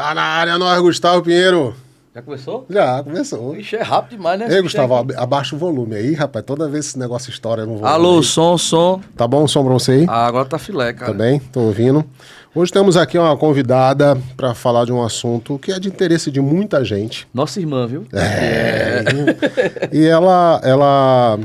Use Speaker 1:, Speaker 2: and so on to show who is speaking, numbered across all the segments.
Speaker 1: Tá na área nós, Gustavo Pinheiro.
Speaker 2: Já começou?
Speaker 1: Já, começou.
Speaker 2: Ixi, é rápido demais, né?
Speaker 1: Ei, Gustavo, abaixa o volume aí, rapaz. Toda vez esse negócio estoura no volume.
Speaker 2: Alô,
Speaker 1: aí.
Speaker 2: som.
Speaker 1: Tá bom o som pra você aí?
Speaker 2: Ah, agora tá filé, cara.
Speaker 1: Tá bem? Tô ouvindo. Hoje temos aqui uma convidada para falar de um assunto que é de interesse de muita gente.
Speaker 2: Nossa irmã, viu?
Speaker 1: E ela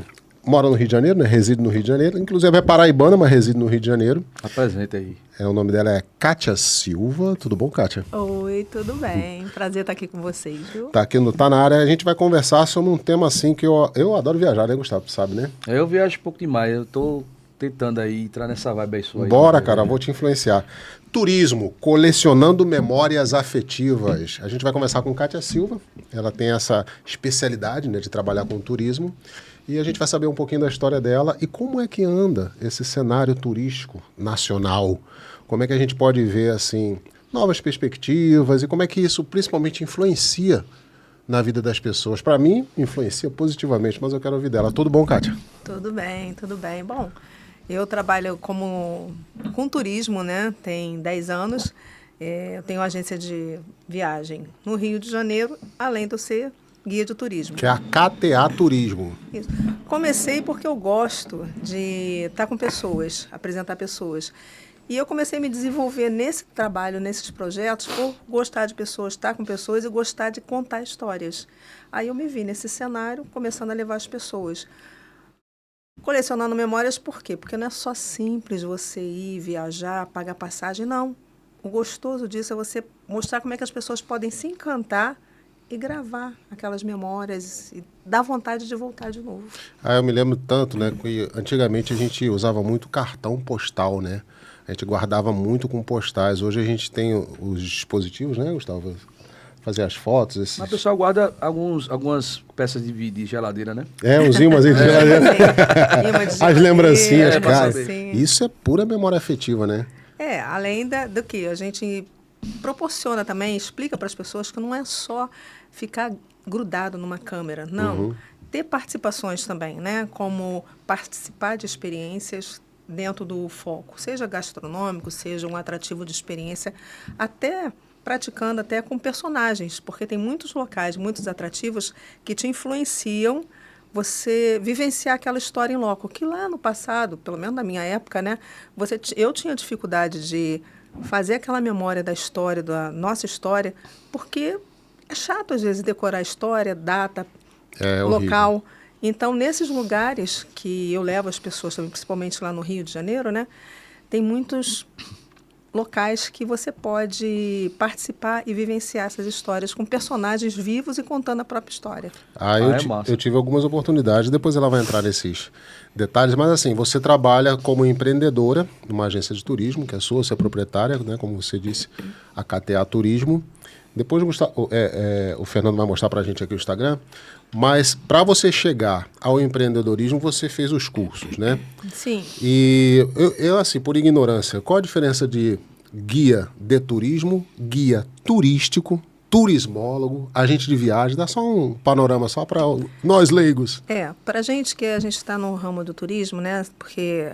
Speaker 1: mora no Rio de Janeiro, né? Reside no Rio de Janeiro. Inclusive é paraibana, mas reside no Rio de Janeiro.
Speaker 2: Apresenta aí.
Speaker 1: O nome dela é Kátia Silva. Tudo bom, Kátia?
Speaker 3: Oi, tudo bem? Prazer estar aqui com vocês, viu?
Speaker 1: Tá na área. A gente vai conversar sobre um tema assim que eu adoro viajar, né, Gustavo? Tu sabe, né?
Speaker 2: Eu viajo um pouco demais. Eu tô tentando aí entrar nessa vibe aí sua. Aí,
Speaker 1: Bora, cara, vou te influenciar. Turismo, colecionando memórias afetivas. A gente vai conversar com Kátia Silva. Ela tem essa especialidade, né, de trabalhar com turismo. E a gente vai saber um pouquinho da história dela e como é que anda esse cenário turístico nacional. Como é que a gente pode ver, assim, novas perspectivas e como é que isso principalmente influencia na vida das pessoas. Para mim, influencia positivamente, mas eu quero ouvir dela. Tudo bom, Kátia?
Speaker 3: Tudo bem, tudo bem. Bom, eu trabalho com turismo, né? Tem 10 anos. Eu tenho agência de viagem no Rio de Janeiro, além de eu ser guia de turismo.
Speaker 1: Que é a KTA Turismo.
Speaker 3: Isso. Comecei porque eu gosto de estar com pessoas, apresentar pessoas. E eu comecei a me desenvolver nesse trabalho, nesses projetos, por gostar de pessoas, estar com pessoas e gostar de contar histórias. Aí eu me vi nesse cenário, começando a levar as pessoas. Colecionando memórias, por quê? Porque não é só simples você ir, viajar, pagar passagem, não. O gostoso disso é você mostrar como é que as pessoas podem se encantar e gravar aquelas memórias e dar vontade de voltar de novo.
Speaker 1: Eu me lembro tanto, né, que antigamente a gente usava muito cartão postal, né? A gente guardava muito com postais. Hoje a gente tem os dispositivos, né, Gustavo? Fazer as fotos.
Speaker 2: Mas o pessoal guarda algumas peças de geladeira, né?
Speaker 1: Uns imãzinhos de geladeira. As lembrancinhas, cara.
Speaker 3: Sim.
Speaker 1: Isso é pura memória afetiva, né?
Speaker 3: Além do que a gente proporciona também, explica para as pessoas que não é só ficar grudado numa câmera, não. Ter participações também, né? Como participar de experiências dentro do foco, seja gastronômico, seja um atrativo de experiência, até praticando até com personagens, porque tem muitos locais, muitos atrativos que te influenciam você vivenciar aquela história em loco, que lá no passado, pelo menos na minha época, né, eu tinha dificuldade de fazer aquela memória da história, da nossa história, porque é chato às vezes decorar a história, data, local.
Speaker 1: Horrível.
Speaker 3: Então, nesses lugares que eu levo as pessoas, principalmente lá no Rio de Janeiro, né, tem muitos locais que você pode participar e vivenciar essas histórias com personagens vivos e contando a própria história.
Speaker 1: Eu tive algumas oportunidades, depois ela vai entrar nesses detalhes, mas assim, você trabalha como empreendedora numa agência de turismo, que é sua, você é proprietária, né, como você disse, a KTA Turismo. Depois o Fernando vai mostrar para a gente aqui o Instagram, mas para você chegar ao empreendedorismo, você fez os cursos, né?
Speaker 3: Sim.
Speaker 1: E eu assim, por ignorância, qual a diferença de guia de turismo, guia turístico, turismólogo, agente de viagem? Dá só um panorama só para nós leigos.
Speaker 3: Para a gente está no ramo do turismo, né? Porque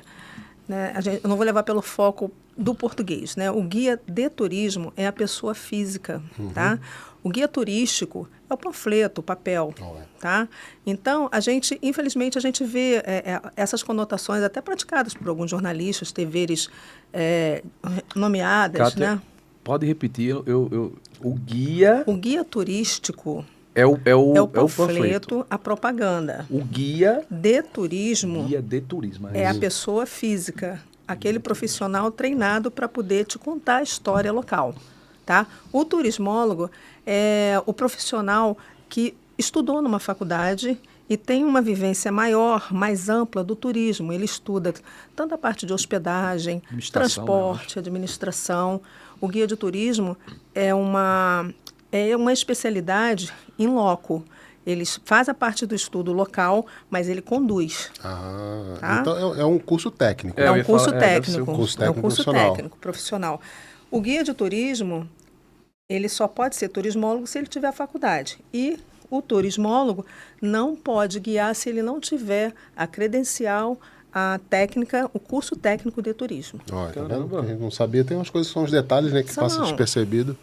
Speaker 3: né, eu não vou levar pelo foco do português, né? O guia de turismo é a pessoa física, tá? O guia turístico é o panfleto, o papel, tá? Então, infelizmente, a gente vê essas conotações até praticadas por alguns jornalistas, TVs nomeadas,
Speaker 2: Kátia,
Speaker 3: né?
Speaker 2: Pode repetir, o guia...
Speaker 3: O guia turístico
Speaker 2: é o
Speaker 3: panfleto, a propaganda.
Speaker 2: O guia
Speaker 3: de turismo,
Speaker 2: é
Speaker 3: a pessoa física, aquele profissional treinado para poder te contar a história local, tá? O turismólogo é o profissional que estudou numa faculdade e tem uma vivência maior, mais ampla do turismo. Ele estuda tanto a parte de hospedagem, transporte, administração. O guia de turismo é uma especialidade em loco. Ele faz a parte do estudo local, mas ele conduz. Tá?
Speaker 1: Então é um curso técnico.
Speaker 3: É um curso técnico.
Speaker 1: É um curso técnico
Speaker 3: técnico, profissional. O guia de turismo, ele só pode ser turismólogo se ele tiver a faculdade. E o turismólogo não pode guiar se ele não tiver a credencial, a técnica, o curso técnico de turismo.
Speaker 1: Tá vendo? A gente não sabia, tem umas coisas que são os detalhes, né, que passam despercebido.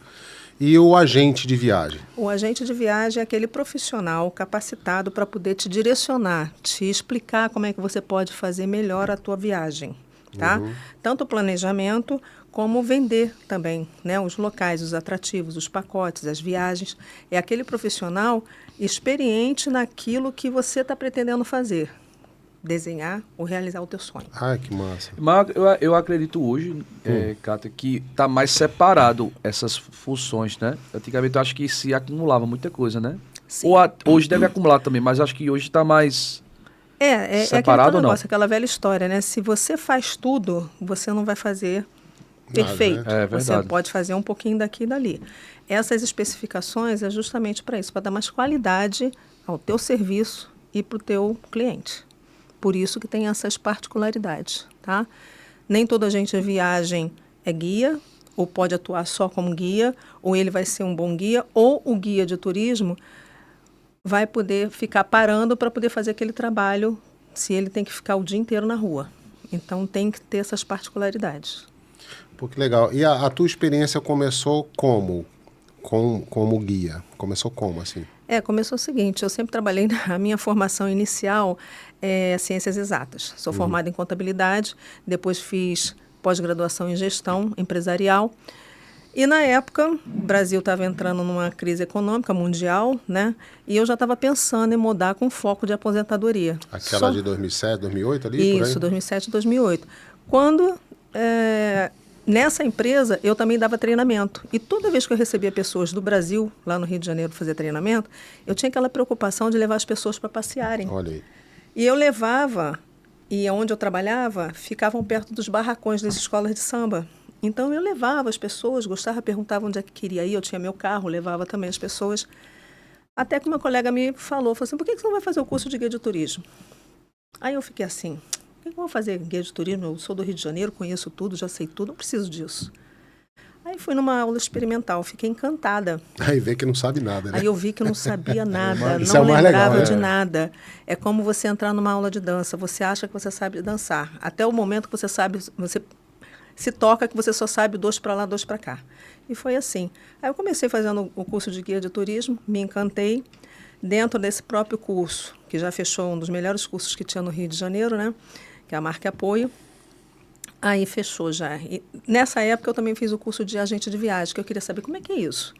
Speaker 1: E o agente de viagem?
Speaker 3: O agente de viagem é aquele profissional capacitado para poder te direcionar, te explicar como é que você pode fazer melhor a tua viagem, tá? Tanto o planejamento como vender também, né? Os locais, os atrativos, os pacotes, as viagens. É aquele profissional experiente naquilo que você está pretendendo fazer. Desenhar ou realizar o teu sonho.
Speaker 1: Ai, que massa.
Speaker 2: Mas eu acredito hoje, Cátia, que está mais separado essas funções, né? Antigamente eu acho que se acumulava muita coisa, né?
Speaker 3: Sim.
Speaker 2: Hoje deve acumular também, mas acho que hoje está mais
Speaker 3: É
Speaker 2: separado
Speaker 3: aquele
Speaker 2: ou não?
Speaker 3: negócio, aquela velha história, né? Se você faz tudo, você não vai fazer perfeito.
Speaker 2: né? É
Speaker 3: Você
Speaker 2: verdade.
Speaker 3: pode fazer um pouquinho daqui e dali. Essas especificações é justamente para isso, para dar mais qualidade ao teu serviço e para o teu cliente. Por isso que tem essas particularidades, tá? Nem todo agente de viagem é guia, ou pode atuar só como guia, ou ele vai ser um bom guia, ou o guia de turismo vai poder ficar parando para poder fazer aquele trabalho se ele tem que ficar o dia inteiro na rua. Então, tem que ter essas particularidades.
Speaker 1: Pô, que legal. E a tua experiência começou como? Como guia? Começou como, assim?
Speaker 3: Começou o seguinte, eu sempre trabalhei, a minha formação inicial é ciências exatas. Sou formada em contabilidade, depois fiz pós-graduação em gestão empresarial. E na época, o Brasil estava entrando numa crise econômica mundial, né? E eu já estava pensando em mudar com foco de aposentadoria.
Speaker 1: Aquela de 2007, 2008 ali? Por aí?
Speaker 3: Isso, 2007 e 2008. Quando, nessa empresa, eu também dava treinamento. E toda vez que eu recebia pessoas do Brasil, lá no Rio de Janeiro, fazer treinamento, eu tinha aquela preocupação de levar as pessoas para passearem.
Speaker 1: Olha aí.
Speaker 3: E eu levava, e onde eu trabalhava, ficavam perto dos barracões das escolas de samba. Então, eu levava as pessoas, gostava, perguntava onde é que queria ir, eu tinha meu carro, levava também as pessoas. Até que uma colega me falou assim, por que você não vai fazer o curso de guia de turismo? Aí eu fiquei assim, por que eu vou fazer guia de turismo? Eu sou do Rio de Janeiro, conheço tudo, já sei tudo, não preciso disso. Aí fui numa aula experimental, fiquei encantada.
Speaker 1: Aí vê que não sabe nada, né?
Speaker 3: Aí eu vi que eu não sabia nada,
Speaker 1: Isso é
Speaker 3: não
Speaker 1: o mais
Speaker 3: lembrava
Speaker 1: legal,
Speaker 3: de
Speaker 1: né?
Speaker 3: nada. É como você entrar numa aula de dança, você acha que você sabe dançar. Até o momento que você sabe, você se toca que você só sabe 2 para lá, 2 para cá. E foi assim. Aí eu comecei fazendo o curso de guia de turismo, me encantei. Dentro desse próprio curso, que já fechou um dos melhores cursos que tinha no Rio de Janeiro, né? Que é a Marca Apoio. Aí fechou já. E nessa época eu também fiz o curso de agente de viagem, que eu queria saber como é que é isso.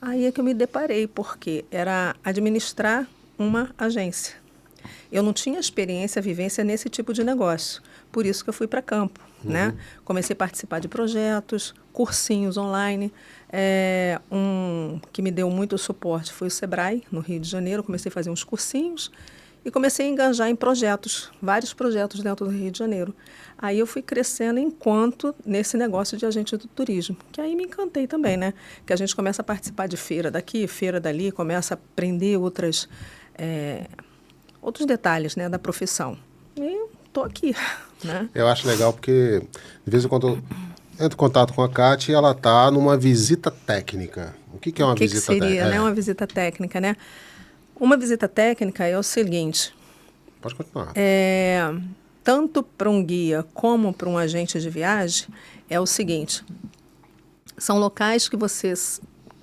Speaker 3: Aí é que eu me deparei, porque era administrar uma agência. Eu não tinha experiência, vivência nesse tipo de negócio. Por isso que eu fui para campo, né? Comecei a participar de projetos, cursinhos online. Um que me deu muito suporte foi o Sebrae, no Rio de Janeiro. Comecei a fazer uns cursinhos e comecei a engajar em projetos, vários projetos dentro do Rio de Janeiro. Aí eu fui crescendo enquanto nesse negócio de agente do turismo, que aí me encantei também, né? Que a gente começa a participar de feira daqui, feira dali, começa a aprender outros detalhes, né, da profissão. E estou aqui, né?
Speaker 1: Eu acho legal porque, de vez em quando, eu entro em contato com a Cátia e ela está numa visita técnica. O que é uma visita
Speaker 3: que seria,
Speaker 1: técnica?
Speaker 3: né, uma visita técnica, né? Uma visita técnica é o seguinte,
Speaker 1: Pode continuar.
Speaker 3: tanto para um guia como para um agente de viagem, é o seguinte, são locais que você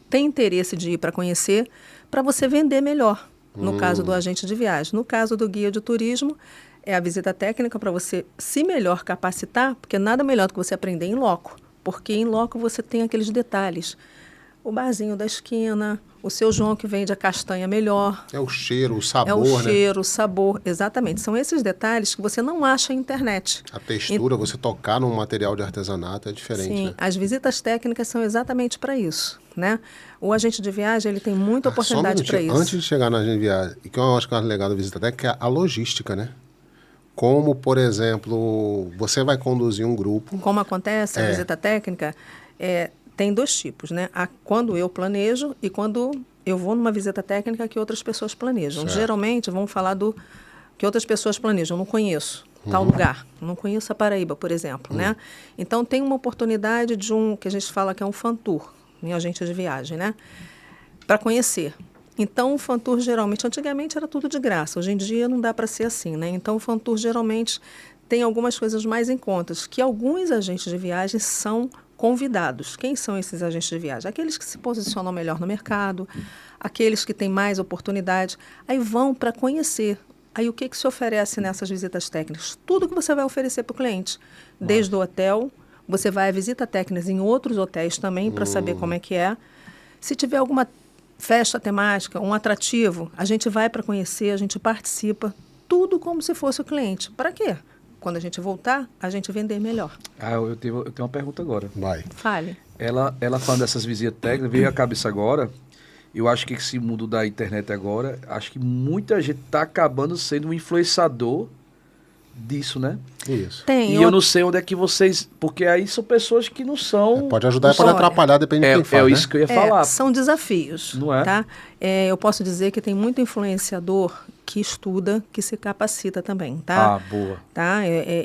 Speaker 3: tem interesse de ir para conhecer, para você vender melhor, no caso do agente de viagem. No caso do guia de turismo, é a visita técnica para você se melhor capacitar, porque nada melhor do que você aprender em loco, porque em loco você tem aqueles detalhes. O barzinho da esquina, o seu João que vende a castanha melhor.
Speaker 1: É o cheiro, o sabor,
Speaker 3: É o
Speaker 1: né?
Speaker 3: cheiro, o sabor, exatamente. São esses detalhes que você não acha na internet.
Speaker 1: A textura, você tocar num material de artesanato é diferente,
Speaker 3: Sim,
Speaker 1: né?
Speaker 3: as visitas técnicas são exatamente para isso, né? O agente de viagem, ele tem muita oportunidade para isso.
Speaker 1: Antes de chegar na agente de viagem, o que eu acho que é mais legal da visita técnica é a logística, né? Como, por exemplo, você vai conduzir um grupo.
Speaker 3: Como acontece a visita técnica, tem 2 tipos, né? Quando eu planejo e quando eu vou numa visita técnica que outras pessoas planejam.
Speaker 1: Certo.
Speaker 3: Geralmente, vamos falar do que outras pessoas planejam. Eu não conheço tal lugar. Não conheço a Paraíba, por exemplo, né? Então, tem uma oportunidade de que a gente fala que é um fan tour, em agente de viagem, né? Para conhecer. Então, o fan tour geralmente, antigamente era tudo de graça. Hoje em dia não dá para ser assim, né? Então, o fan tour geralmente tem algumas coisas mais em conta, que alguns agentes de viagem são convidados. Quem são esses agentes de viagem? Aqueles que se posicionam melhor no mercado, aqueles que têm mais oportunidade. Aí vão para conhecer. Aí o que se oferece nessas visitas técnicas? Tudo que você vai oferecer para o cliente. Desde o hotel, você vai à visita técnica em outros hotéis também para saber como é que é. Se tiver alguma festa temática, um atrativo, a gente vai para conhecer, a gente participa. Tudo como se fosse o cliente. Para quê? Quando a gente voltar, a gente vender melhor.
Speaker 2: Eu tenho uma pergunta agora.
Speaker 1: Vai.
Speaker 3: Fale.
Speaker 2: Ela falando dessas visitas técnicas, veio à cabeça agora, eu acho que esse mundo da internet agora, acho que muita gente está acabando sendo um influenciador disso, né?
Speaker 1: Isso.
Speaker 3: Tem.
Speaker 2: E eu não sei onde é que vocês... Porque aí são pessoas que não são...
Speaker 1: Pode ajudar e pode atrapalhar, depende de quem faz, né?
Speaker 2: isso que eu ia falar.
Speaker 3: São desafios.
Speaker 2: Não é?
Speaker 3: Tá? Eu posso dizer que tem muito influenciador que estuda, que se capacita também, tá?
Speaker 2: Boa.
Speaker 3: Tá?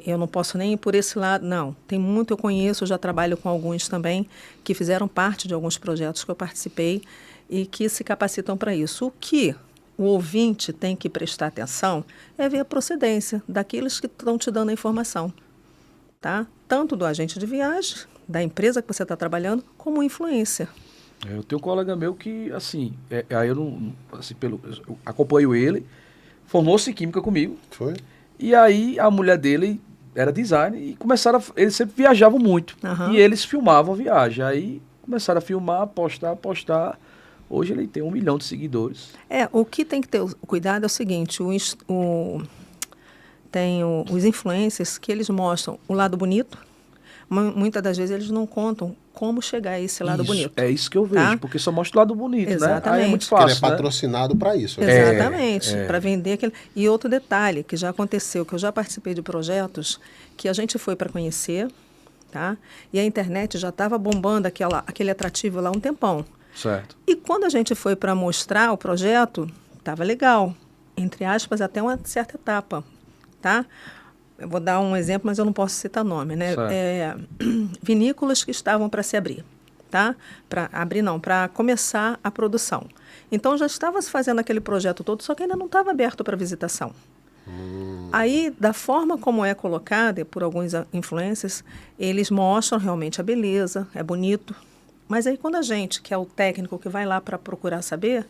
Speaker 3: Eu não posso nem ir por esse lado, não. Tem muito, eu conheço, eu já trabalho com alguns também, que fizeram parte de alguns projetos que eu participei e que se capacitam para isso. O que o ouvinte tem que prestar atenção é ver a procedência daqueles que estão te dando a informação, tá? Tanto do agente de viagem, da empresa que você está trabalhando, como influência.
Speaker 2: Eu tenho um colega meu que, assim, aí eu não, assim, eu acompanho ele, formou-se em química comigo.
Speaker 1: Foi?
Speaker 2: E aí a mulher dele era designer e começaram eles sempre viajavam muito.
Speaker 3: Uhum.
Speaker 2: E eles filmavam a viagem. Aí começaram a filmar, postar. Hoje ele tem 1 milhão de seguidores.
Speaker 3: O que tem que ter cuidado é o seguinte, tem os influencers que eles mostram o lado bonito, muitas das vezes eles não contam como chegar a esse lado bonito.
Speaker 2: É isso que eu vejo,
Speaker 3: tá?
Speaker 2: Porque só mostra o lado bonito,
Speaker 3: Exatamente.
Speaker 2: né? Aí é muito
Speaker 1: Porque ele
Speaker 2: fácil,
Speaker 1: é patrocinado para isso. Né?
Speaker 3: Exatamente, para vender aquele... E outro detalhe que já aconteceu, que eu já participei de projetos que a gente foi para conhecer, tá? E a internet já estava bombando aquele atrativo lá um tempão.
Speaker 2: Certo.
Speaker 3: E quando a gente foi para mostrar o projeto, estava legal, entre aspas, até uma certa etapa, tá? Eu vou dar um exemplo, mas eu não posso citar nome, né? Vinícolas que estavam para se abrir, tá? Para abrir não, para começar a produção. Então já estava se fazendo aquele projeto todo, só que ainda não estava aberto para visitação. Aí, da forma como é colocada por alguns influencers, eles mostram realmente a beleza, é bonito. Mas aí quando a gente, que é o técnico que vai lá para procurar saber,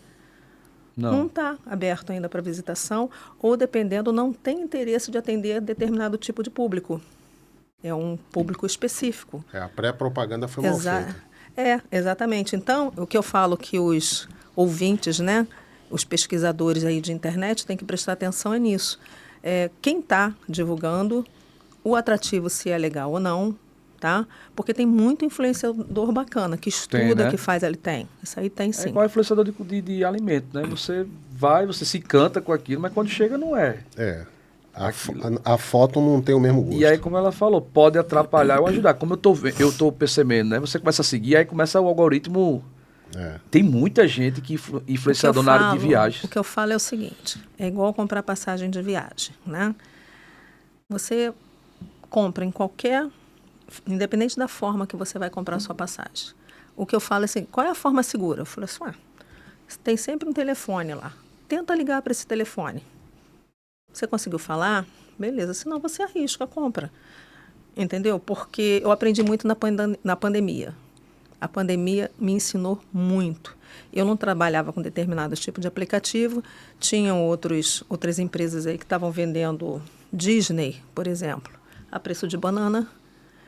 Speaker 3: não está aberto ainda para visitação, ou dependendo, não tem interesse de atender determinado tipo de público. É um público específico.
Speaker 1: A pré-propaganda foi mal feita.
Speaker 3: Exatamente. Então, o que eu falo que os ouvintes, né, os pesquisadores aí de internet têm que prestar atenção é nisso. Quem está divulgando, o atrativo se é legal ou não, tá? Porque tem muito influenciador bacana, que estuda,
Speaker 2: né?
Speaker 3: Que faz, ele tem. Isso aí tem sim.
Speaker 2: É igual influenciador de alimento, né? Você vai, você se encanta com aquilo, mas quando chega não é.
Speaker 1: A foto não tem o mesmo gosto.
Speaker 2: E aí, como ela falou, pode atrapalhar ou ajudar. Como eu tô percebendo, né? Você começa a seguir, aí começa o algoritmo... Tem muita gente que influenciador na área de viagens.
Speaker 3: O que eu falo é o seguinte, é igual comprar passagem de viagem, né? Você compra em qualquer... Independente da forma que você vai comprar a sua passagem. O que eu falo é assim, qual é a forma segura? Eu falo assim, tem sempre um telefone lá. Tenta ligar para esse telefone. Você conseguiu falar? Beleza, senão você arrisca a compra. Entendeu? Porque eu aprendi muito na pandemia. A pandemia me ensinou muito. Eu não trabalhava com determinados tipos de aplicativo. Tinham outras empresas aí que estavam vendendo Disney, por exemplo, a preço de banana.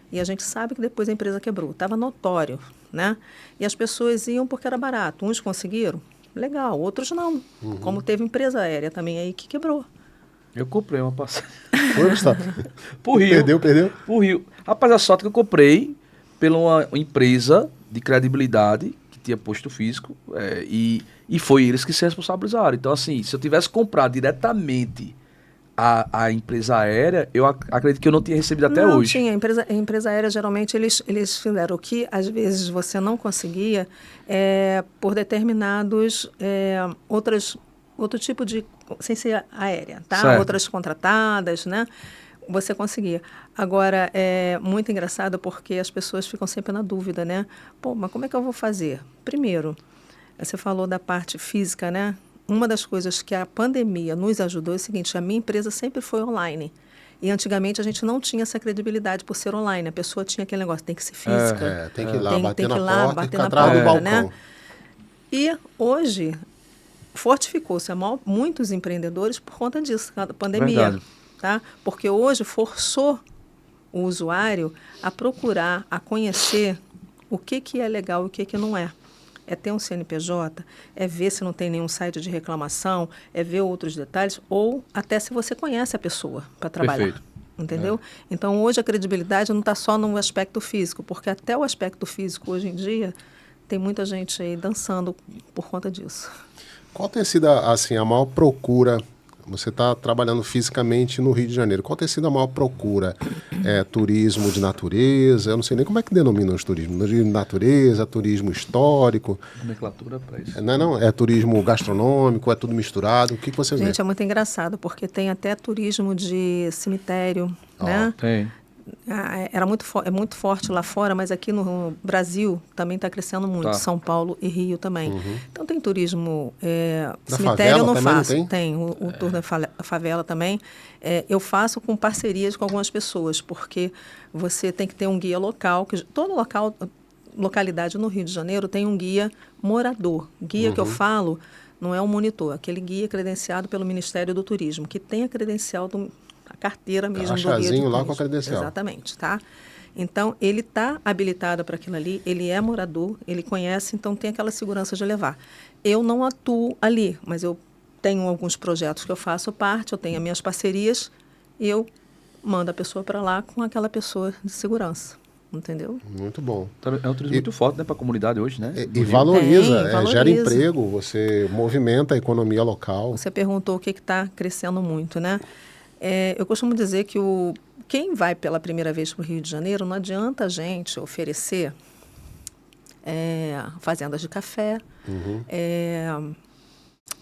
Speaker 3: E a gente sabe que depois a empresa quebrou. Estava notório, né? E as pessoas iam porque era barato. Uns conseguiram, legal. Outros não. Como teve empresa aérea também aí que quebrou.
Speaker 2: Eu comprei uma passagem.
Speaker 1: Foi, Gustavo?
Speaker 2: Pro Rio.
Speaker 1: Perdeu?
Speaker 2: Pro Rio. Rapaz, a sorte que eu comprei pela uma empresa de credibilidade que tinha posto físico e foi eles que se responsabilizaram. Então, assim, se eu tivesse comprado diretamente a empresa aérea, eu acredito que eu não tinha recebido até hoje.
Speaker 3: Tinha. A empresa aérea, geralmente, eles fizeram o que, às vezes, você não conseguia por determinados outro tipo de... sem ser aérea, tá?
Speaker 2: Certo.
Speaker 3: Outras contratadas, né? Você conseguia. Agora, é muito engraçado porque as pessoas ficam sempre na dúvida, né? Pô, mas como é que eu vou fazer? Primeiro, você falou da parte física, né? Uma das coisas que a pandemia nos ajudou é o seguinte, a minha empresa sempre foi online. E antigamente a gente não tinha essa credibilidade por ser online. A pessoa tinha aquele negócio, tem que ser física.
Speaker 1: Tem que ir lá, bater
Speaker 3: tem que
Speaker 1: na
Speaker 3: ir lá,
Speaker 1: porta e
Speaker 3: bater
Speaker 1: ficar
Speaker 3: na
Speaker 1: atrás do
Speaker 3: porta,
Speaker 1: balcão.
Speaker 3: né? E hoje fortificou-se muitos empreendedores por conta disso, da pandemia.
Speaker 2: Verdade.
Speaker 3: Tá? Porque hoje forçou o usuário a procurar, a conhecer o que é legal e o que não é. É ter um CNPJ, é ver se não tem nenhum site de reclamação, é ver outros detalhes, ou até se você conhece a pessoa para trabalhar.
Speaker 2: Perfeito.
Speaker 3: Entendeu? Então, hoje a credibilidade não está só no aspecto físico, porque até o aspecto físico, hoje em dia, tem muita gente aí dançando por conta disso.
Speaker 1: Qual tem sido, assim, a maior procura? Você está trabalhando fisicamente no Rio de Janeiro. Qual tem sido a maior procura? Turismo de natureza? Eu não sei nem como é que denomina os turismos. Turismo de natureza, turismo histórico.
Speaker 2: Nomenclatura para isso.
Speaker 1: Não, é turismo gastronômico, é tudo misturado. O que você vê?
Speaker 3: Gente, é muito engraçado, porque tem até turismo de cemitério, né?
Speaker 2: Tem.
Speaker 3: É muito forte lá fora, mas aqui no Brasil também está crescendo muito.
Speaker 2: Tá.
Speaker 3: São Paulo e Rio também. Então tem turismo.
Speaker 1: Da
Speaker 3: Cemitério eu não
Speaker 1: favela também
Speaker 3: faço.
Speaker 1: não tem?
Speaker 3: O tour da favela também. Eu faço com parcerias com algumas pessoas, porque você tem que ter um guia local. Toda localidade no Rio de Janeiro tem um guia morador. Guia que eu falo não é um monitor, aquele guia credenciado pelo Ministério do Turismo, que tem a credencial a carteira mesmo do guia de
Speaker 1: Crachazinho lá
Speaker 3: turismo.
Speaker 1: com a credencial.
Speaker 3: Exatamente, tá? Então, ele está habilitado para aquilo ali, ele é morador, ele conhece, então tem aquela segurança de levar. Eu não atuo ali, mas eu tenho alguns projetos que eu faço parte, eu tenho as minhas parcerias e eu mando a pessoa para lá com aquela pessoa de segurança, entendeu?
Speaker 1: Muito bom.
Speaker 2: É um turismo muito forte, né, para a comunidade hoje, né?
Speaker 1: E valoriza,
Speaker 3: Valoriza.
Speaker 1: gera emprego, você movimenta a economia local.
Speaker 3: Você perguntou o que está crescendo muito, né? Eu costumo dizer que quem vai pela primeira vez para o Rio de Janeiro, não adianta a gente oferecer fazendas de café,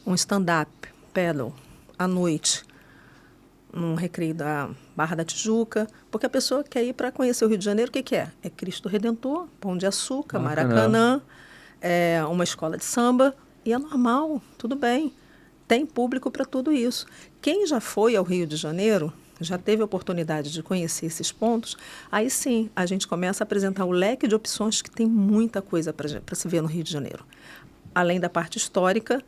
Speaker 3: um stand-up paddle à noite, num recreio da Barra da Tijuca, porque a pessoa quer ir para conhecer o Rio de Janeiro, o que é? É Cristo Redentor, Pão de Açúcar, Maracanã, uma escola de samba, e é normal, tudo bem. Tem público para tudo isso. Quem já foi ao Rio de Janeiro, já teve a oportunidade de conhecer esses pontos, aí sim, a gente começa a apresentar o leque de opções, que tem muita coisa para se ver no Rio de Janeiro. Além da parte histórica,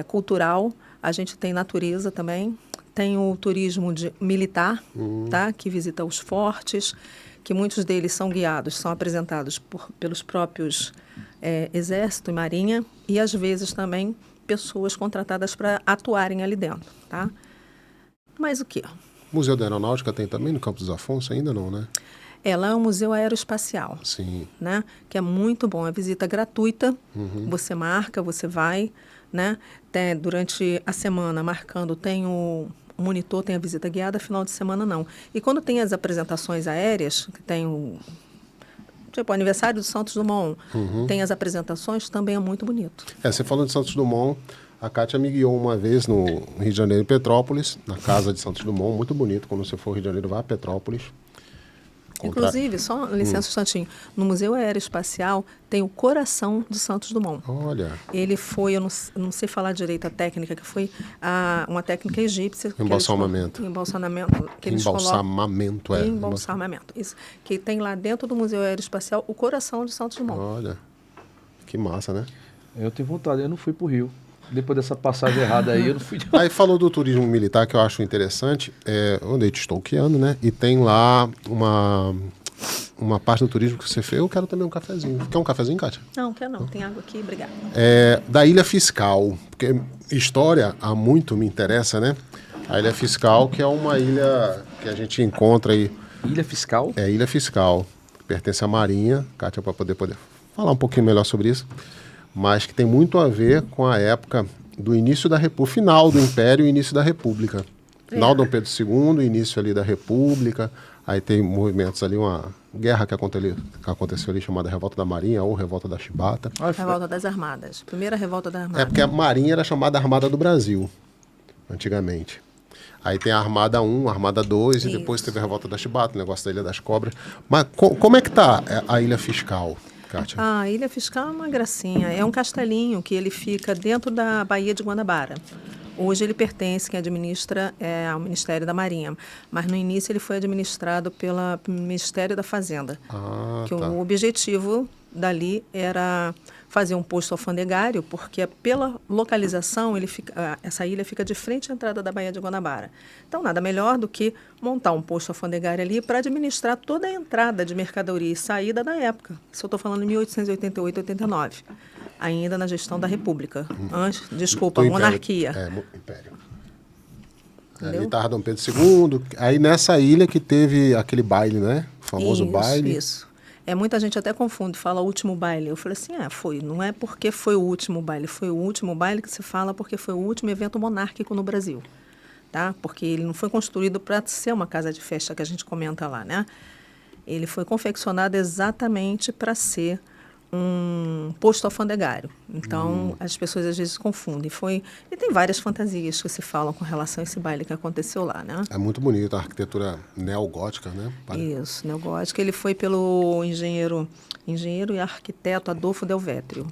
Speaker 3: cultural, a gente tem natureza também, tem o turismo militar, tá? Que visita os fortes, que muitos deles são guiados, são apresentados pelos próprios Exército e Marinha, e às vezes também pessoas contratadas para atuarem ali dentro, tá? Mas o quê?
Speaker 1: Museu da Aeronáutica tem também no Campos dos Afonso? Ainda não, né?
Speaker 3: Lá é um museu aeroespacial,
Speaker 1: Sim.
Speaker 3: né? Que é muito bom, é visita gratuita, você marca, você vai, né? Durante a semana, marcando, tem o monitor, tem a visita guiada, final de semana não. E quando tem as apresentações aéreas, que tem tipo, o aniversário do Santos Dumont, tem as apresentações, também é muito bonito.
Speaker 1: Você falou de Santos Dumont, a Kátia me guiou uma vez no Rio de Janeiro, em Petrópolis, na casa de Santos Dumont, muito bonito. Quando você for ao Rio de Janeiro, vá a Petrópolis.
Speaker 3: Inclusive, só licença um instantinho, no Museu Aeroespacial tem o coração de Santos Dumont.
Speaker 1: Olha.
Speaker 3: Ele foi, eu não sei falar direito a técnica, que foi uma técnica egípcia.
Speaker 1: Embalsamamento.
Speaker 3: Embalsamamento, isso. Que tem lá dentro do Museu Aeroespacial o coração de Santos Dumont.
Speaker 1: Olha, que massa, né?
Speaker 2: Eu tenho vontade, eu não fui pro Rio. Depois dessa passagem errada aí, eu não fui.
Speaker 1: Aí falou do turismo militar, que eu acho interessante. Eu andei stalkeando, né? E tem lá uma parte do turismo que você fez. Eu quero também um cafezinho. Quer um cafezinho, Kátia?
Speaker 3: Não, quero não. Tem água aqui, obrigada.
Speaker 1: Da Ilha Fiscal. Porque história há muito me interessa, né? A Ilha Fiscal, que é uma ilha que a gente encontra aí.
Speaker 2: Ilha Fiscal?
Speaker 1: Ilha Fiscal, que pertence à Marinha. Kátia, para poder falar um pouquinho melhor sobre isso. Mas que tem muito a ver com a época do início da República, final do Império e início da República. Final do Dom Pedro II, início ali da República, aí tem movimentos ali, uma guerra que aconteceu ali, chamada Revolta da Marinha ou Revolta da Chibata.
Speaker 3: Revolta das Armadas, primeira Revolta das Armadas.
Speaker 1: Porque a Marinha era chamada Armada do Brasil, antigamente. Aí tem a Armada 1, a Armada 2, e depois teve a Revolta da Chibata, o negócio da Ilha das Cobras. Mas como é que está a Ilha Fiscal? Kátia?
Speaker 3: A Ilha Fiscal é uma gracinha. É um castelinho que ele fica dentro da Baía de Guanabara. Hoje ele pertence, quem administra é ao Ministério da Marinha, mas no início ele foi administrado pelo Ministério da Fazenda, que
Speaker 1: tá.
Speaker 3: o objetivo dali era fazer um posto alfandegário, porque pela localização essa ilha fica de frente à entrada da Baía de Guanabara. Então, nada melhor do que montar um posto alfandegário ali para administrar toda a entrada de mercadoria e saída da época. Isso eu estou falando em 1888, 89, ainda na gestão da República. Desculpa,
Speaker 1: Do
Speaker 3: monarquia.
Speaker 1: Império.
Speaker 3: Entendeu?
Speaker 1: Ali estava Dom Pedro II. Aí nessa ilha que teve aquele baile, né? O famoso baile.
Speaker 3: Isso. Muita gente até confunde, fala último baile. Eu falei assim, foi. Não é porque foi o último baile. Foi o último baile que se fala porque foi o último evento monárquico no Brasil. Tá? Porque ele não foi construído para ser uma casa de festa que a gente comenta lá, né? Ele foi confeccionado exatamente para ser um posto alfandegário. Então, as pessoas às vezes confundem. E tem várias fantasias que se falam com relação a esse baile que aconteceu lá, né?
Speaker 1: É muito bonito, a arquitetura neogótica, né?
Speaker 3: Isso, neogótica. Ele foi pelo engenheiro e arquiteto Adolfo Delvétrio.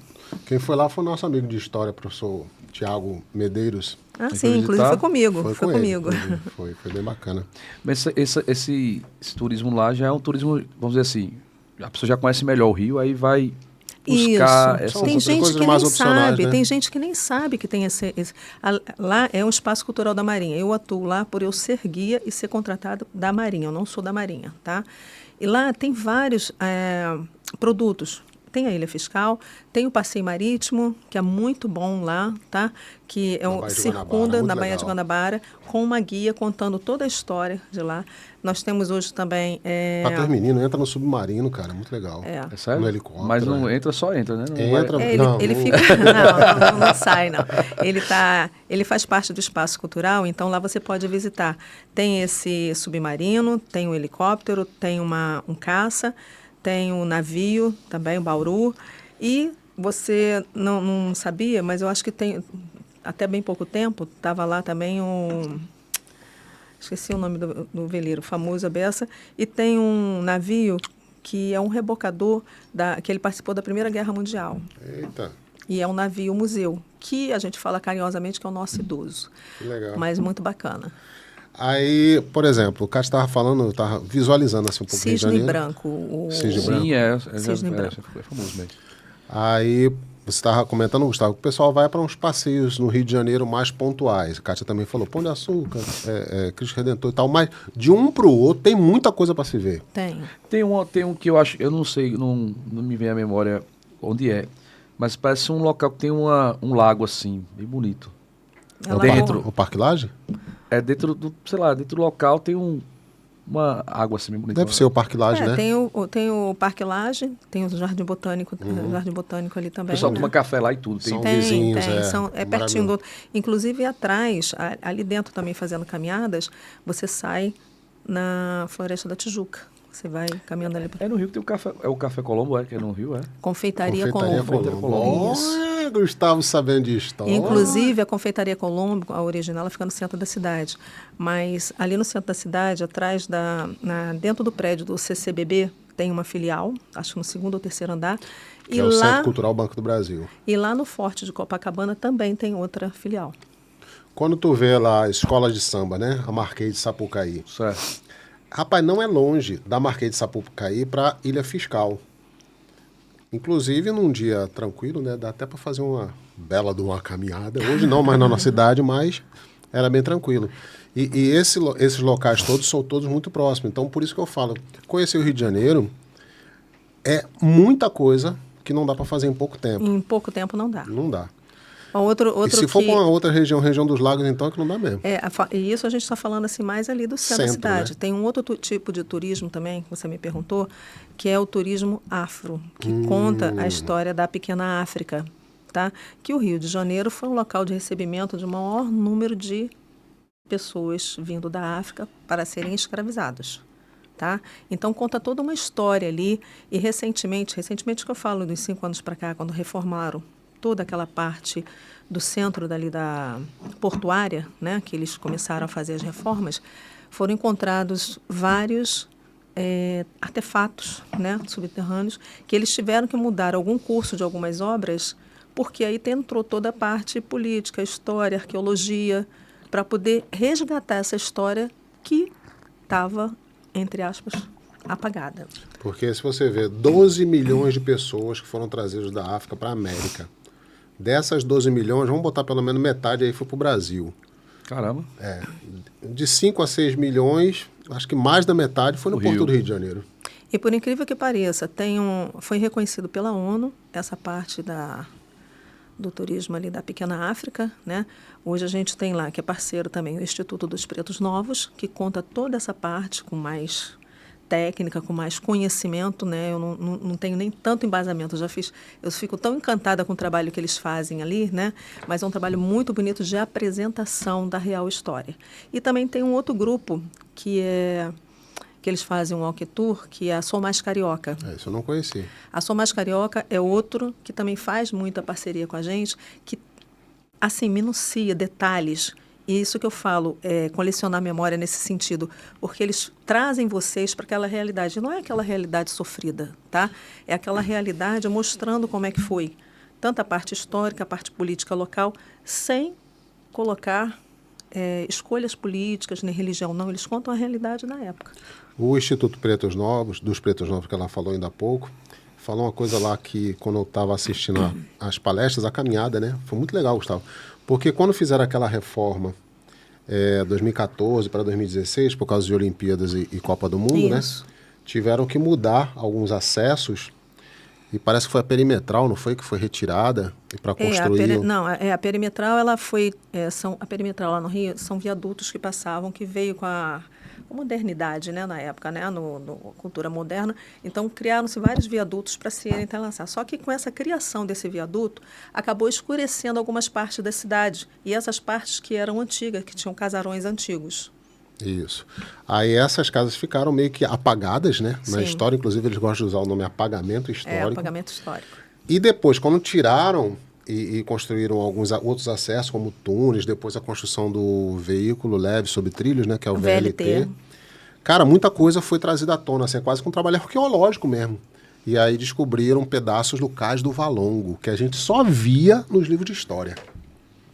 Speaker 1: Quem foi lá foi o nosso amigo de história, professor Tiago Medeiros.
Speaker 3: Sim, inclusive foi comigo.
Speaker 1: Foi comigo. Foi bem bacana.
Speaker 2: Mas esse turismo lá já é um turismo, vamos dizer assim, a pessoa já conhece melhor o Rio, aí vai buscar
Speaker 3: Isso.
Speaker 2: essas
Speaker 3: Tem gente
Speaker 1: coisas
Speaker 3: que
Speaker 1: mais
Speaker 3: nem
Speaker 1: opcionais,
Speaker 3: sabe,
Speaker 1: né?
Speaker 3: tem gente que nem sabe que tem lá é um espaço cultural da Marinha. Eu atuo lá por eu ser guia e ser contratado da Marinha. Eu não sou da Marinha, tá? E lá tem vários produtos. Tem a Ilha Fiscal, tem o passeio marítimo, que é muito bom lá, tá? Que circunda na Baía de Guanabara, com uma guia contando toda a história de lá. Nós temos hoje também...
Speaker 1: Pater Menino entra no submarino, cara, muito legal.
Speaker 2: É sério?
Speaker 1: No helicóptero.
Speaker 2: Mas não entra, só entra, né? Não
Speaker 1: entra,
Speaker 3: ele fica... não sai, não. Ele faz parte do espaço cultural, então lá você pode visitar. Tem esse submarino, tem um helicóptero, tem um caça, tem um navio também, o Bauru, e você não sabia, mas eu acho que tem, até bem pouco tempo, estava lá também esqueci o nome do veleiro, famoso a beça, e tem um navio que é um rebocador, que ele participou da Primeira Guerra Mundial.
Speaker 1: Eita!
Speaker 3: E é um navio museu, que a gente fala carinhosamente que é o nosso idoso.
Speaker 1: Que legal.
Speaker 3: Mas muito bacana.
Speaker 1: Aí, por exemplo, o Cássio estava falando, estava visualizando assim um pouco
Speaker 3: Cisne
Speaker 1: de Janeiro.
Speaker 3: Branco.
Speaker 1: Cisne Branco.
Speaker 2: Sim,
Speaker 3: Cisne Branco.
Speaker 2: É famoso mesmo.
Speaker 1: Aí, você estava comentando, Gustavo, que o pessoal vai para uns passeios no Rio de Janeiro mais pontuais. A Kátia também falou, Pão de Açúcar, Cristo Redentor e tal, mas de um para o outro tem muita coisa para se ver.
Speaker 2: Tem um que eu acho, eu não sei, não me vem à memória onde é, mas parece um local que tem um lago assim, bem bonito.
Speaker 1: O Parque Lage?
Speaker 2: Dentro do local tem uma água assim, bem bonita.
Speaker 1: Deve ser o Parque Lage, né?
Speaker 3: Tem o Parque Lage, tem o Jardim Botânico, Jardim Botânico ali também.
Speaker 2: O pessoal
Speaker 3: né?
Speaker 2: toma café lá e tudo.
Speaker 1: São
Speaker 3: Tem,
Speaker 1: vizinhos,
Speaker 3: é pertinho do outro. Inclusive atrás, ali dentro também fazendo caminhadas, você sai na Floresta da Tijuca. Você vai caminhando ali.
Speaker 2: É no Rio que tem o café. É o Café Colombo, que é no Rio, é?
Speaker 3: Confeitaria Colombo.
Speaker 1: Isso. Gustavo sabendo de história.
Speaker 3: Inclusive, a Confeitaria Colombo, a original, ela fica no centro da cidade. Mas ali no centro da cidade, atrás dentro do prédio do CCBB, tem uma filial, acho que no segundo ou terceiro andar.
Speaker 1: Que é o Centro Cultural Banco do Brasil.
Speaker 3: E lá no Forte de Copacabana também tem outra filial.
Speaker 1: Quando tu vê lá a escola de samba, né? A Marquês de Sapucaí.
Speaker 2: Certo.
Speaker 1: Rapaz, não é longe da Marquês de Sapucaí para Ilha Fiscal. Inclusive, num dia tranquilo, né? Dá até para fazer uma bela de uma caminhada. Hoje não, mais na nossa cidade, mas era bem tranquilo. E esses locais todos são todos muito próximos. Então, por isso que eu falo, conhecer o Rio de Janeiro é muita coisa que não dá para fazer em pouco tempo.
Speaker 3: Em pouco tempo não dá.
Speaker 1: Não dá.
Speaker 3: E
Speaker 1: se for para uma outra região dos lagos, então é que não dá mesmo.
Speaker 3: E isso a gente está falando assim mais ali do centro da cidade.
Speaker 1: Né?
Speaker 3: Tem um outro tipo de turismo também, que você me perguntou, que é o turismo afro, que conta a história da pequena África, tá? Que o Rio de Janeiro foi um local de recebimento de maior número de pessoas vindo da África para serem escravizadas. Tá? Então, conta toda uma história ali. E recentemente que eu falo dos 5 anos para cá, quando reformaram toda aquela parte do centro dali da portuária, né, que eles começaram a fazer as reformas, foram encontrados vários artefatos, né, subterrâneos, que eles tiveram que mudar algum curso de algumas obras porque aí entrou toda a parte política, história, arqueologia, para poder resgatar essa história que estava, entre aspas, apagada.
Speaker 1: Porque se você vê 12 milhões de pessoas que foram trazidas da África para a América, dessas 12 milhões, vamos botar pelo menos metade aí foi para o Brasil.
Speaker 2: Caramba.
Speaker 1: De 5 a 6 milhões, acho que mais da metade foi no Porto do Rio de Janeiro.
Speaker 3: E por incrível que pareça, foi reconhecido pela ONU essa parte do turismo ali da Pequena África, né? Hoje a gente tem lá, que é parceiro também, o Instituto dos Pretos Novos, que conta toda essa parte com mais técnica, com mais conhecimento, né? Eu não tenho nem tanto embasamento, eu fico tão encantada com o trabalho que eles fazem ali, né? Mas é um trabalho muito bonito de apresentação da real história. E também tem um outro grupo que eles fazem um walk tour, que é a Sou Mais Carioca.
Speaker 1: Isso eu não conheci.
Speaker 3: A Sou Mais Carioca é outro que também faz muita parceria com a gente, que, assim, minucia detalhes. E isso que eu falo, colecionar memória nesse sentido, porque eles trazem vocês para aquela realidade. Não é aquela realidade sofrida, tá? É aquela realidade mostrando como é que foi. Tanto a parte histórica, a parte política local, sem colocar escolhas políticas, nem religião, não. Eles contam a realidade da época.
Speaker 1: O Instituto Pretos Novos, dos Pretos Novos que ela falou ainda há pouco, falou uma coisa lá que quando eu estava assistindo as palestras, a caminhada, né? Foi muito legal, Gustavo. Porque quando fizeram aquela reforma 2014 para 2016, por causa de Olimpíadas e Copa do Mundo,
Speaker 3: Isso.
Speaker 1: né? Tiveram que mudar alguns acessos e parece que foi a perimetral, não foi? Que foi retirada para construir...
Speaker 3: a perimetral, ela foi... a perimetral lá no Rio são viadutos que passavam, que veio com a modernidade, né, na época, né, no cultura moderna. Então, criaram-se vários viadutos para se entrelaçar. Só que com essa criação desse viaduto, acabou escurecendo algumas partes da cidade. E essas partes que eram antigas, que tinham casarões antigos.
Speaker 1: Isso. Aí essas casas ficaram meio que apagadas, né?
Speaker 3: Sim.
Speaker 1: Na história, inclusive, eles gostam de usar o nome apagamento histórico.
Speaker 3: Apagamento histórico.
Speaker 1: E depois, quando tiraram e construíram alguns outros acessos, como túneis, depois a construção do veículo leve sobre trilhos, né? Que é o VLT. Cara, muita coisa foi trazida à tona, assim, é quase que um trabalho arqueológico mesmo. E aí descobriram pedaços do Cais do Valongo, que a gente só via nos livros de história.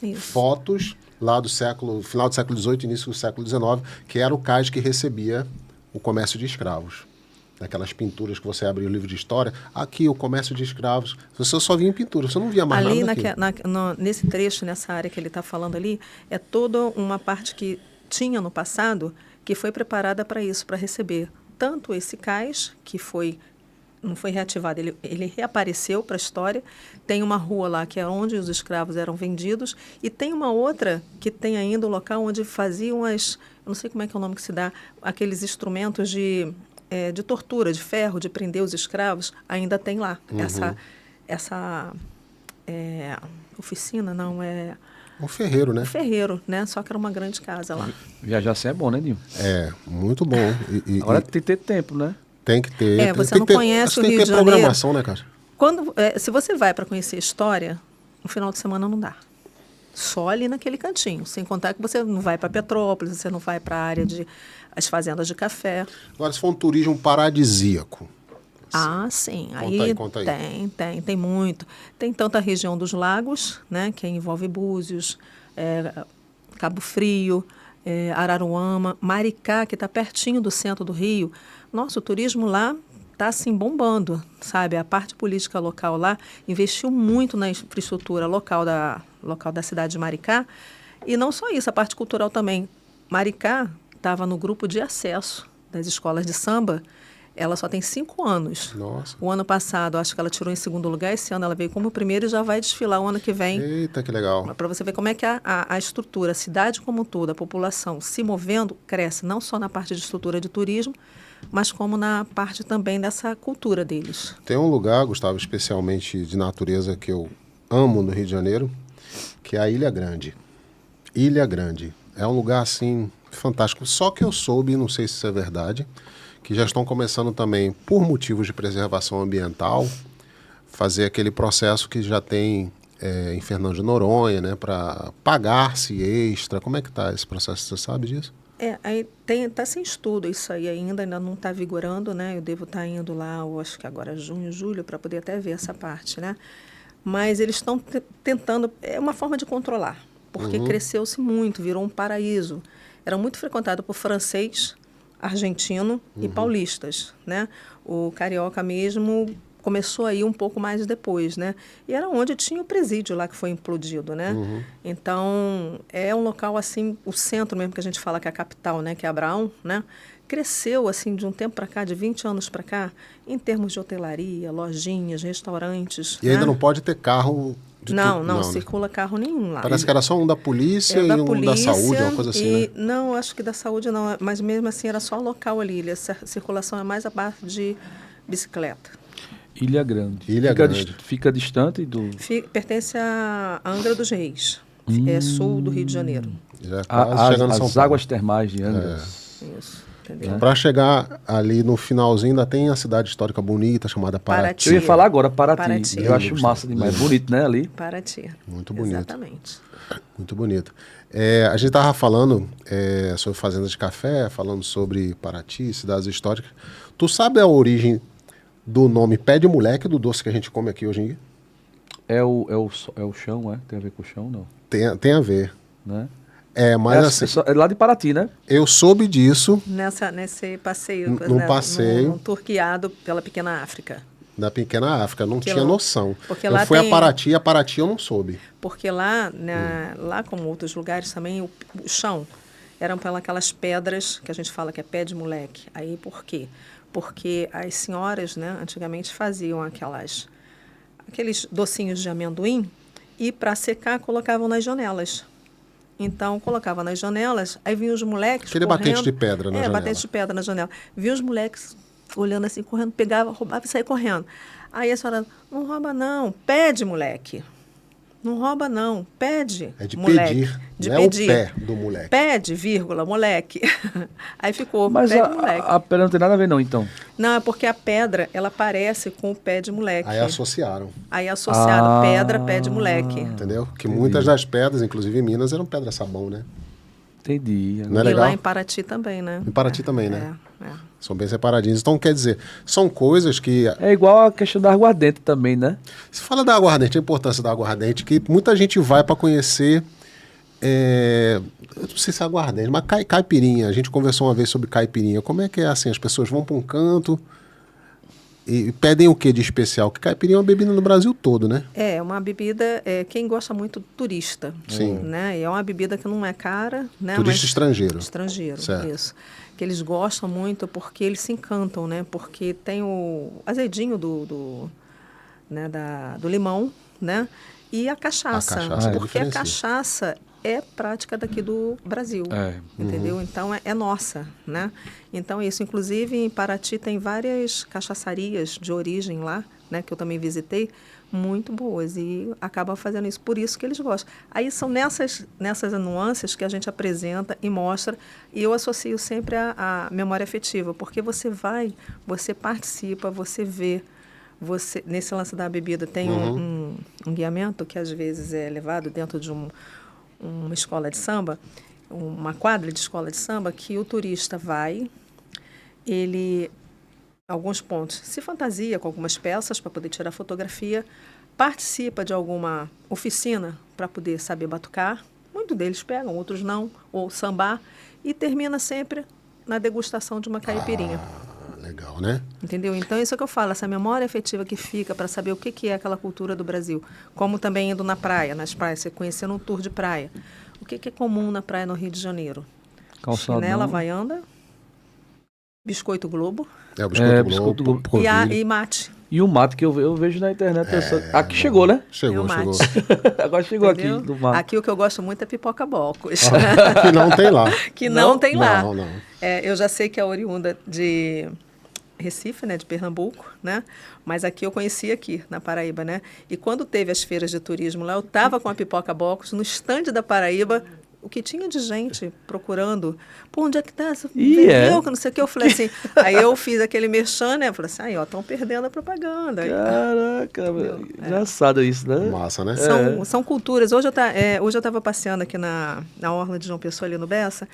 Speaker 3: Isso.
Speaker 1: Fotos lá do final do século XVIII, início do século XIX, que era o cais que recebia o comércio de escravos. Daquelas pinturas que você abre o livro de história, aqui o comércio de escravos, você só via em pintura, você não via mais
Speaker 3: ali
Speaker 1: nada
Speaker 3: nesse trecho, nessa área que ele está falando ali, é toda uma parte que tinha no passado que foi preparada para isso, para receber tanto esse cais, que não foi reativado, ele reapareceu para a história. Tem uma rua lá que é onde os escravos eram vendidos e tem uma outra que tem ainda o local onde faziam eu não sei como é que é o nome que se dá, aqueles instrumentos de tortura, de ferro, de prender os escravos, ainda tem lá. Essa oficina, não é...
Speaker 1: Um ferreiro, né?
Speaker 3: Um ferreiro, né? Só que era uma grande casa lá.
Speaker 2: Viajar assim é bom, né, Dinho?
Speaker 1: É, muito bom.
Speaker 2: Agora tem que ter tempo, né?
Speaker 1: Tem que ter.
Speaker 3: Você não conhece o Rio de Janeiro.
Speaker 1: Tem que ter programação, né, cara?
Speaker 3: Se você vai para conhecer a história, no final de semana não dá. Só ali naquele cantinho. Sem contar que você não vai para Petrópolis, você não vai para a área as fazendas de café.
Speaker 1: Agora, se for um turismo paradisíaco.
Speaker 3: Ah, sim.
Speaker 1: Conta aí.
Speaker 3: Tem muito. Tem tanto a região dos lagos, né, que envolve Búzios, Cabo Frio, Araruama, Maricá, que está pertinho do centro do Rio. Nossa, o turismo lá está assim bombando, sabe? A parte política local lá investiu muito na infraestrutura local da cidade de Maricá. E não só isso, a parte cultural também. Maricá estava no grupo de acesso das escolas de samba. Ela só tem 5 anos.
Speaker 1: Nossa.
Speaker 3: O ano passado, acho que ela tirou em segundo lugar. Esse ano ela veio como primeiro e já vai desfilar o ano que vem.
Speaker 1: Eita, que legal.
Speaker 3: Para você ver como é que a estrutura, a cidade como um todo, a população se movendo, cresce não só na parte de estrutura de turismo, mas como na parte também dessa cultura deles.
Speaker 1: Tem um lugar, Gustavo, especialmente de natureza que eu amo no Rio de Janeiro, que é a Ilha Grande. Ilha Grande. É um lugar, assim, fantástico. Só que eu soube, não sei se isso é verdade, que já estão começando também, por motivos de preservação ambiental, fazer aquele processo que já tem em Fernando de né, para pagar-se extra. Como é que está esse processo? Você sabe disso?
Speaker 3: Aí tá sem estudo isso aí ainda não está vigorando, né? Eu devo estar indo lá, eu acho que agora junho, julho, para poder até ver essa parte, né? mas eles estão tentando, é uma forma de controlar, porque cresceu-se muito, virou um paraíso. Era muito frequentado por francês, argentino e paulistas, né? O carioca mesmo começou aí um pouco mais depois, né? E era onde tinha o presídio lá que foi implodido, né? Então, é um local assim, o centro mesmo que a gente fala que é a capital, né? Que é Abraão, né? Cresceu assim de um tempo para cá, de 20 anos para cá, em termos de hotelaria, lojinhas, restaurantes.
Speaker 1: E ainda não pode ter carro de
Speaker 3: Não,
Speaker 1: tudo,
Speaker 3: não
Speaker 1: né?
Speaker 3: circula carro nenhum lá.
Speaker 1: Parece que era só um da polícia
Speaker 3: Era
Speaker 1: e
Speaker 3: da
Speaker 1: um
Speaker 3: polícia
Speaker 1: da saúde, uma coisa assim, né?
Speaker 3: Não, acho que da saúde não, mas mesmo assim era só local ali. A circulação é mais a parte de bicicleta.
Speaker 2: Ilha Grande.
Speaker 1: Ilha
Speaker 2: fica
Speaker 1: Grande.
Speaker 2: Fica distante do...
Speaker 3: Pertence a Angra dos Reis, é sul do Rio de Janeiro.
Speaker 1: Já é quase chegando em São
Speaker 2: As
Speaker 1: Paulo.
Speaker 2: águas termais de Angra.
Speaker 3: Isso, entendeu?
Speaker 1: Para chegar ali no finalzinho, ainda tem a cidade histórica bonita chamada Paraty.
Speaker 2: Eu ia falar agora, Paraty.
Speaker 3: Paraty.
Speaker 2: Eu acho massa demais. Bonito, né, ali?
Speaker 3: Paraty.
Speaker 1: Muito bonito.
Speaker 3: Exatamente.
Speaker 1: Muito bonito. A gente estava falando sobre fazendas de café, falando sobre Paraty, cidades históricas. Tu sabe a origem do nome pé de moleque do doce que a gente come aqui hoje em dia?
Speaker 2: É o chão, é? Tem a ver com o chão, não?
Speaker 1: Tem a ver.
Speaker 2: Né?
Speaker 1: Mas assim,
Speaker 2: É lá de Paraty, né?
Speaker 1: eu soube disso
Speaker 3: Nesse passeio,
Speaker 1: Num passeio.
Speaker 3: num tour guiado pela Pequena África.
Speaker 1: da pequena África, não
Speaker 3: Porque
Speaker 1: tinha
Speaker 3: lá-
Speaker 1: noção.
Speaker 3: porque
Speaker 1: Eu
Speaker 3: lá
Speaker 1: fui
Speaker 3: tem-
Speaker 1: a Paraty eu não soube.
Speaker 3: Porque lá, lá como outros lugares também, o chão eram aquelas pedras que a gente fala que é pé de moleque. Aí por quê? Porque as senhoras, né, antigamente faziam aqueles docinhos de amendoim e para secar colocavam nas janelas. Então, colocava nas janelas, aí vinham os moleques
Speaker 1: Aquele
Speaker 3: correndo.
Speaker 1: batente de pedra na janela.
Speaker 3: Batente de pedra na janela. Vinham os moleques olhando assim, correndo, pegava, roubava e saía correndo. Aí a senhora, não rouba não, pede, moleque. Não rouba não, pede,
Speaker 1: É de
Speaker 3: moleque.
Speaker 1: pedir,
Speaker 3: De
Speaker 1: não
Speaker 3: pedir.
Speaker 1: é o pé do moleque.
Speaker 3: Pede, vírgula, moleque. Aí ficou,
Speaker 2: Mas
Speaker 3: pede, moleque.
Speaker 2: a pedra não tem nada a ver, não, então.
Speaker 3: Não, é porque a pedra, ela parece com o pé de moleque.
Speaker 1: Aí associaram,
Speaker 3: Aí associaram
Speaker 2: Ah.
Speaker 3: pedra, pé de moleque.
Speaker 1: entendeu? Que muitas das pedras, inclusive em Minas, eram pedra-sabão, né?
Speaker 2: Entendi.
Speaker 1: Não é
Speaker 3: E
Speaker 1: legal?
Speaker 3: lá em Paraty também, né?
Speaker 1: Em Paraty também, né?
Speaker 3: É.
Speaker 1: São bem separadinhos. Então, quer dizer, são coisas que...
Speaker 2: É igual a questão da aguardente também, né?
Speaker 1: Se fala da aguardente, a importância da aguardente, que muita gente vai para conhecer... eu não sei se é aguardente, mas caipirinha. A gente conversou uma vez sobre caipirinha. Como é que é assim? As pessoas vão para um canto e pedem o que de especial? Que caipirinha é uma bebida no Brasil todo, né?
Speaker 3: É uma bebida, quem gosta muito turista.
Speaker 1: Sim.
Speaker 3: Né? E é uma bebida que não é cara. Né?
Speaker 1: Turista
Speaker 3: Mas-
Speaker 1: estrangeiro.
Speaker 3: Estrangeiro,
Speaker 1: Certo.
Speaker 3: isso. Que eles gostam muito porque eles se encantam, né? Porque tem o azedinho do limão, né? E a cachaça.
Speaker 1: A cachaça
Speaker 3: porque a
Speaker 1: diferencia.
Speaker 3: cachaça é prática daqui do Brasil.
Speaker 2: É.
Speaker 3: Entendeu? Então é nossa, né? Então isso, inclusive em Paraty tem várias cachaçarias de origem lá, né? Que eu também visitei, muito boas e acabam fazendo isso, por isso que eles gostam. Aí são nessas nuances que a gente apresenta e mostra, e eu associo sempre a memória afetiva, porque você vai, você participa, você vê, você nesse lance da bebida tem um guiamento que às vezes é levado dentro de uma escola de samba, uma quadra de escola de samba, que o turista vai, ele, alguns pontos, se fantasia com algumas peças para poder tirar fotografia, participa de alguma oficina para poder saber batucar, muitos deles pegam, outros não, ou sambar, e termina sempre na degustação de uma caipirinha.
Speaker 1: Legal, né?
Speaker 3: Entendeu? Então, isso é que eu falo, essa memória afetiva que fica para saber o que é aquela cultura do Brasil. Como também indo na praia, nas praias, você conhecendo um tour de praia. O que é comum na praia no Rio de Janeiro?
Speaker 2: Calçadão.
Speaker 3: Chinela havaiana, biscoito Globo
Speaker 1: É o biscoito
Speaker 2: biscoito
Speaker 1: Globo,
Speaker 2: Globo.
Speaker 3: e mate.
Speaker 2: E o mato que eu vejo na internet. Aqui chegou, né?
Speaker 1: Chegou,
Speaker 3: É o
Speaker 1: chegou.
Speaker 3: mate.
Speaker 2: Agora chegou
Speaker 3: Entendeu?
Speaker 2: aqui do mato.
Speaker 3: Aqui o que eu gosto muito é pipoca bocos.
Speaker 1: Que não tem lá.
Speaker 3: Que não tem lá.
Speaker 1: Não, não.
Speaker 3: Eu já sei que é oriunda de Recife, né, de Pernambuco, né? Mas aqui eu conheci aqui na Paraíba, né? E quando teve as feiras de turismo lá, eu estava com a pipoca box no estande da Paraíba, o que tinha de gente procurando, pô, onde é que tá? Você vendeu, que não sei o que. Eu falei assim, aí eu fiz aquele merchan, né? Eu falei assim, aí ó, estão perdendo a propaganda.
Speaker 2: Caraca, engraçado isso, né?
Speaker 1: Massa, né?
Speaker 3: São culturas. Hoje eu estava passeando aqui na orla de João Pessoa, ali no Bessa,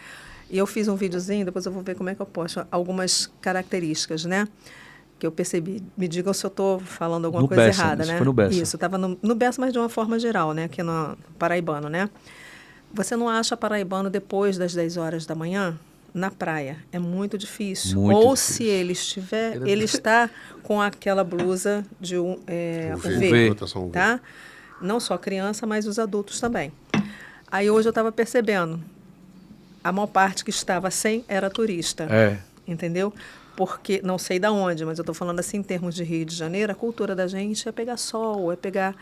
Speaker 3: e eu fiz um videozinho, depois eu vou ver como é que eu posto, algumas características, né? que eu percebi. Me digam se eu estou falando alguma
Speaker 2: No
Speaker 3: coisa
Speaker 2: Bessa,
Speaker 3: errada,
Speaker 2: isso
Speaker 3: né?
Speaker 2: foi no Bessa.
Speaker 3: Isso, estava no Bessa, mas de uma forma geral, né? Aqui no paraibano, né? Você não acha paraibano depois das 10 horas da manhã na praia? É muito difícil.
Speaker 2: Muito
Speaker 3: Ou
Speaker 2: difícil.
Speaker 3: se ele estiver, ele está com aquela blusa de
Speaker 1: UV, proteção UV.
Speaker 3: tá? Não só criança, mas os adultos também. Aí hoje eu estava percebendo, a maior parte que estava sem era turista.
Speaker 2: É.
Speaker 3: Entendeu? Porque, não sei da onde, mas eu estou falando assim em termos de Rio de Janeiro, a cultura da gente é pegar sol, é pegar...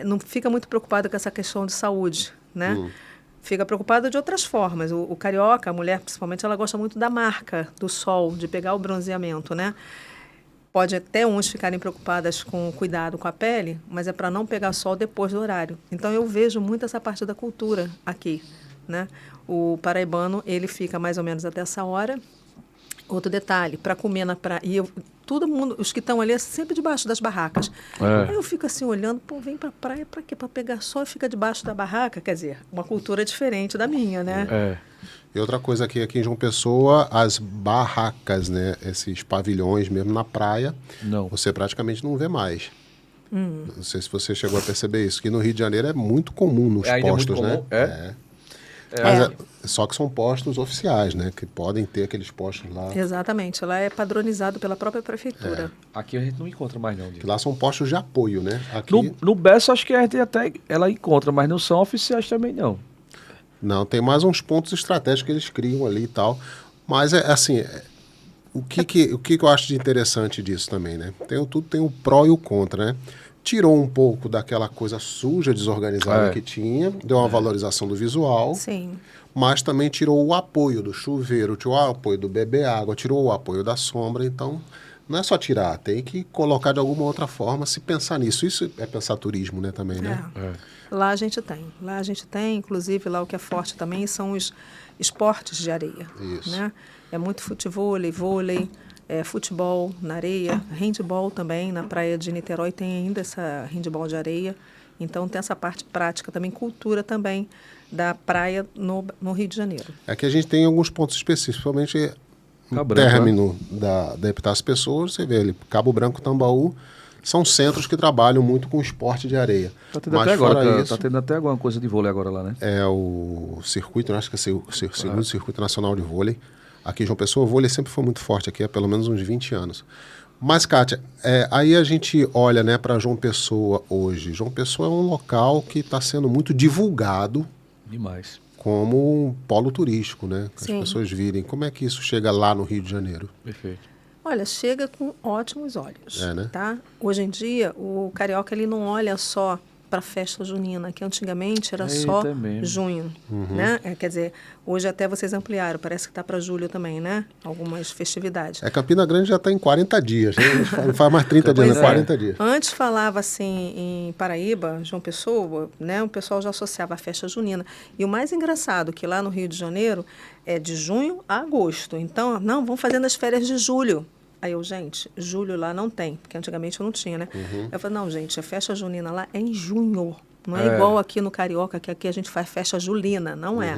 Speaker 3: não fica muito preocupado com essa questão de saúde, né? Fica preocupado de outras formas. O carioca, a mulher principalmente, ela gosta muito da marca do sol, de pegar o bronzeamento, né? Pode até uns ficarem preocupadas com o cuidado com a pele, mas é para não pegar sol depois do horário. Então, eu vejo muito essa parte da cultura aqui, né? O paraibano, ele fica mais ou menos até essa hora. Outro detalhe, para comer na praia, todo mundo, os que estão ali, é sempre debaixo das barracas. Aí eu fico assim olhando, pô, vem para praia para quê? Para pegar sol e fica debaixo da barraca? Quer dizer, uma cultura diferente da minha, né?
Speaker 2: É.
Speaker 1: E outra coisa aqui em João Pessoa, as barracas, né? Esses pavilhões mesmo na praia,
Speaker 2: Não.
Speaker 1: você praticamente não vê mais. Não sei se você chegou a perceber isso, que no Rio de Janeiro é muito comum nos
Speaker 2: Ainda é muito
Speaker 1: postos,
Speaker 2: comum?
Speaker 1: né? Mas só que são postos oficiais, né? Que podem ter aqueles postos lá.
Speaker 3: Exatamente, lá é padronizado pela própria prefeitura.
Speaker 2: Aqui a gente não encontra mais, não.
Speaker 1: Que lá são postos de apoio, né? Aqui
Speaker 2: No Bessa, acho que a gente até ela encontra, mas não são oficiais também, não.
Speaker 1: não, tem mais uns pontos estratégicos que eles criam ali e tal. Mas o que eu acho de interessante disso também, né? Tem o pró e o contra, né? Tirou um pouco daquela coisa suja, desorganizada que tinha, deu uma valorização do visual,
Speaker 3: Sim.
Speaker 1: mas também tirou o apoio do chuveiro, tirou o apoio do beber água, tirou o apoio da sombra. Então, não é só tirar, tem que colocar de alguma outra forma, se pensar nisso. Isso é pensar turismo, né, também, né?
Speaker 3: Lá a gente tem, inclusive lá o que é forte também são os esportes de areia.
Speaker 1: Isso.
Speaker 3: Né? É muito futevôlei, vôlei, futebol na areia, handball também, na praia de Niterói tem ainda essa handball de areia. Então tem essa parte prática também, cultura também da praia no Rio de Janeiro.
Speaker 1: Aqui a gente tem alguns pontos específicos, principalmente no
Speaker 2: Cabo Branco,
Speaker 1: término da Epitácio Pessoas, você vê ali, Cabo Branco, Tambaú, são centros que trabalham muito com esporte de areia.
Speaker 2: Tá tendo,
Speaker 1: Mas
Speaker 2: até agora,
Speaker 1: fora isso,
Speaker 2: tá tendo até alguma coisa de vôlei agora lá, né?
Speaker 1: é o circuito, acho que é o segundo circuito nacional de vôlei. Aqui em João Pessoa, o vôlei sempre foi muito forte aqui, há pelo menos uns 20 anos. Mas, Kátia, aí a gente olha, né, para João Pessoa hoje. João Pessoa é um local que está sendo muito divulgado
Speaker 2: Demais.
Speaker 1: como um polo turístico, né? Que as
Speaker 3: Sim.
Speaker 1: pessoas virem. Como é que isso chega lá no Rio de Janeiro?
Speaker 2: Perfeito.
Speaker 3: Olha, chega com ótimos olhos,
Speaker 1: né?
Speaker 3: tá? Hoje em dia, o carioca ele não olha só para a festa junina, que antigamente era só
Speaker 2: mesmo.
Speaker 3: junho, né? Quer dizer, hoje até vocês ampliaram, parece que está para julho também, né? Algumas festividades.
Speaker 1: Campina Grande já está em 40 dias, né? Não faz mais 30 dias,
Speaker 3: Pois
Speaker 1: né? 40 dias.
Speaker 3: Antes falava assim em Paraíba, João Pessoa, né? O pessoal já associava a festa junina. E o mais engraçado que lá no Rio de Janeiro é de junho a agosto. Então, não, vamos fazer nas férias de julho. Aí eu, gente, julho lá não tem, porque antigamente eu não tinha, né? Eu falei, não, gente, a festa junina lá é em junho. Não é igual aqui no Carioca, que aqui a gente faz festa julina. Não é.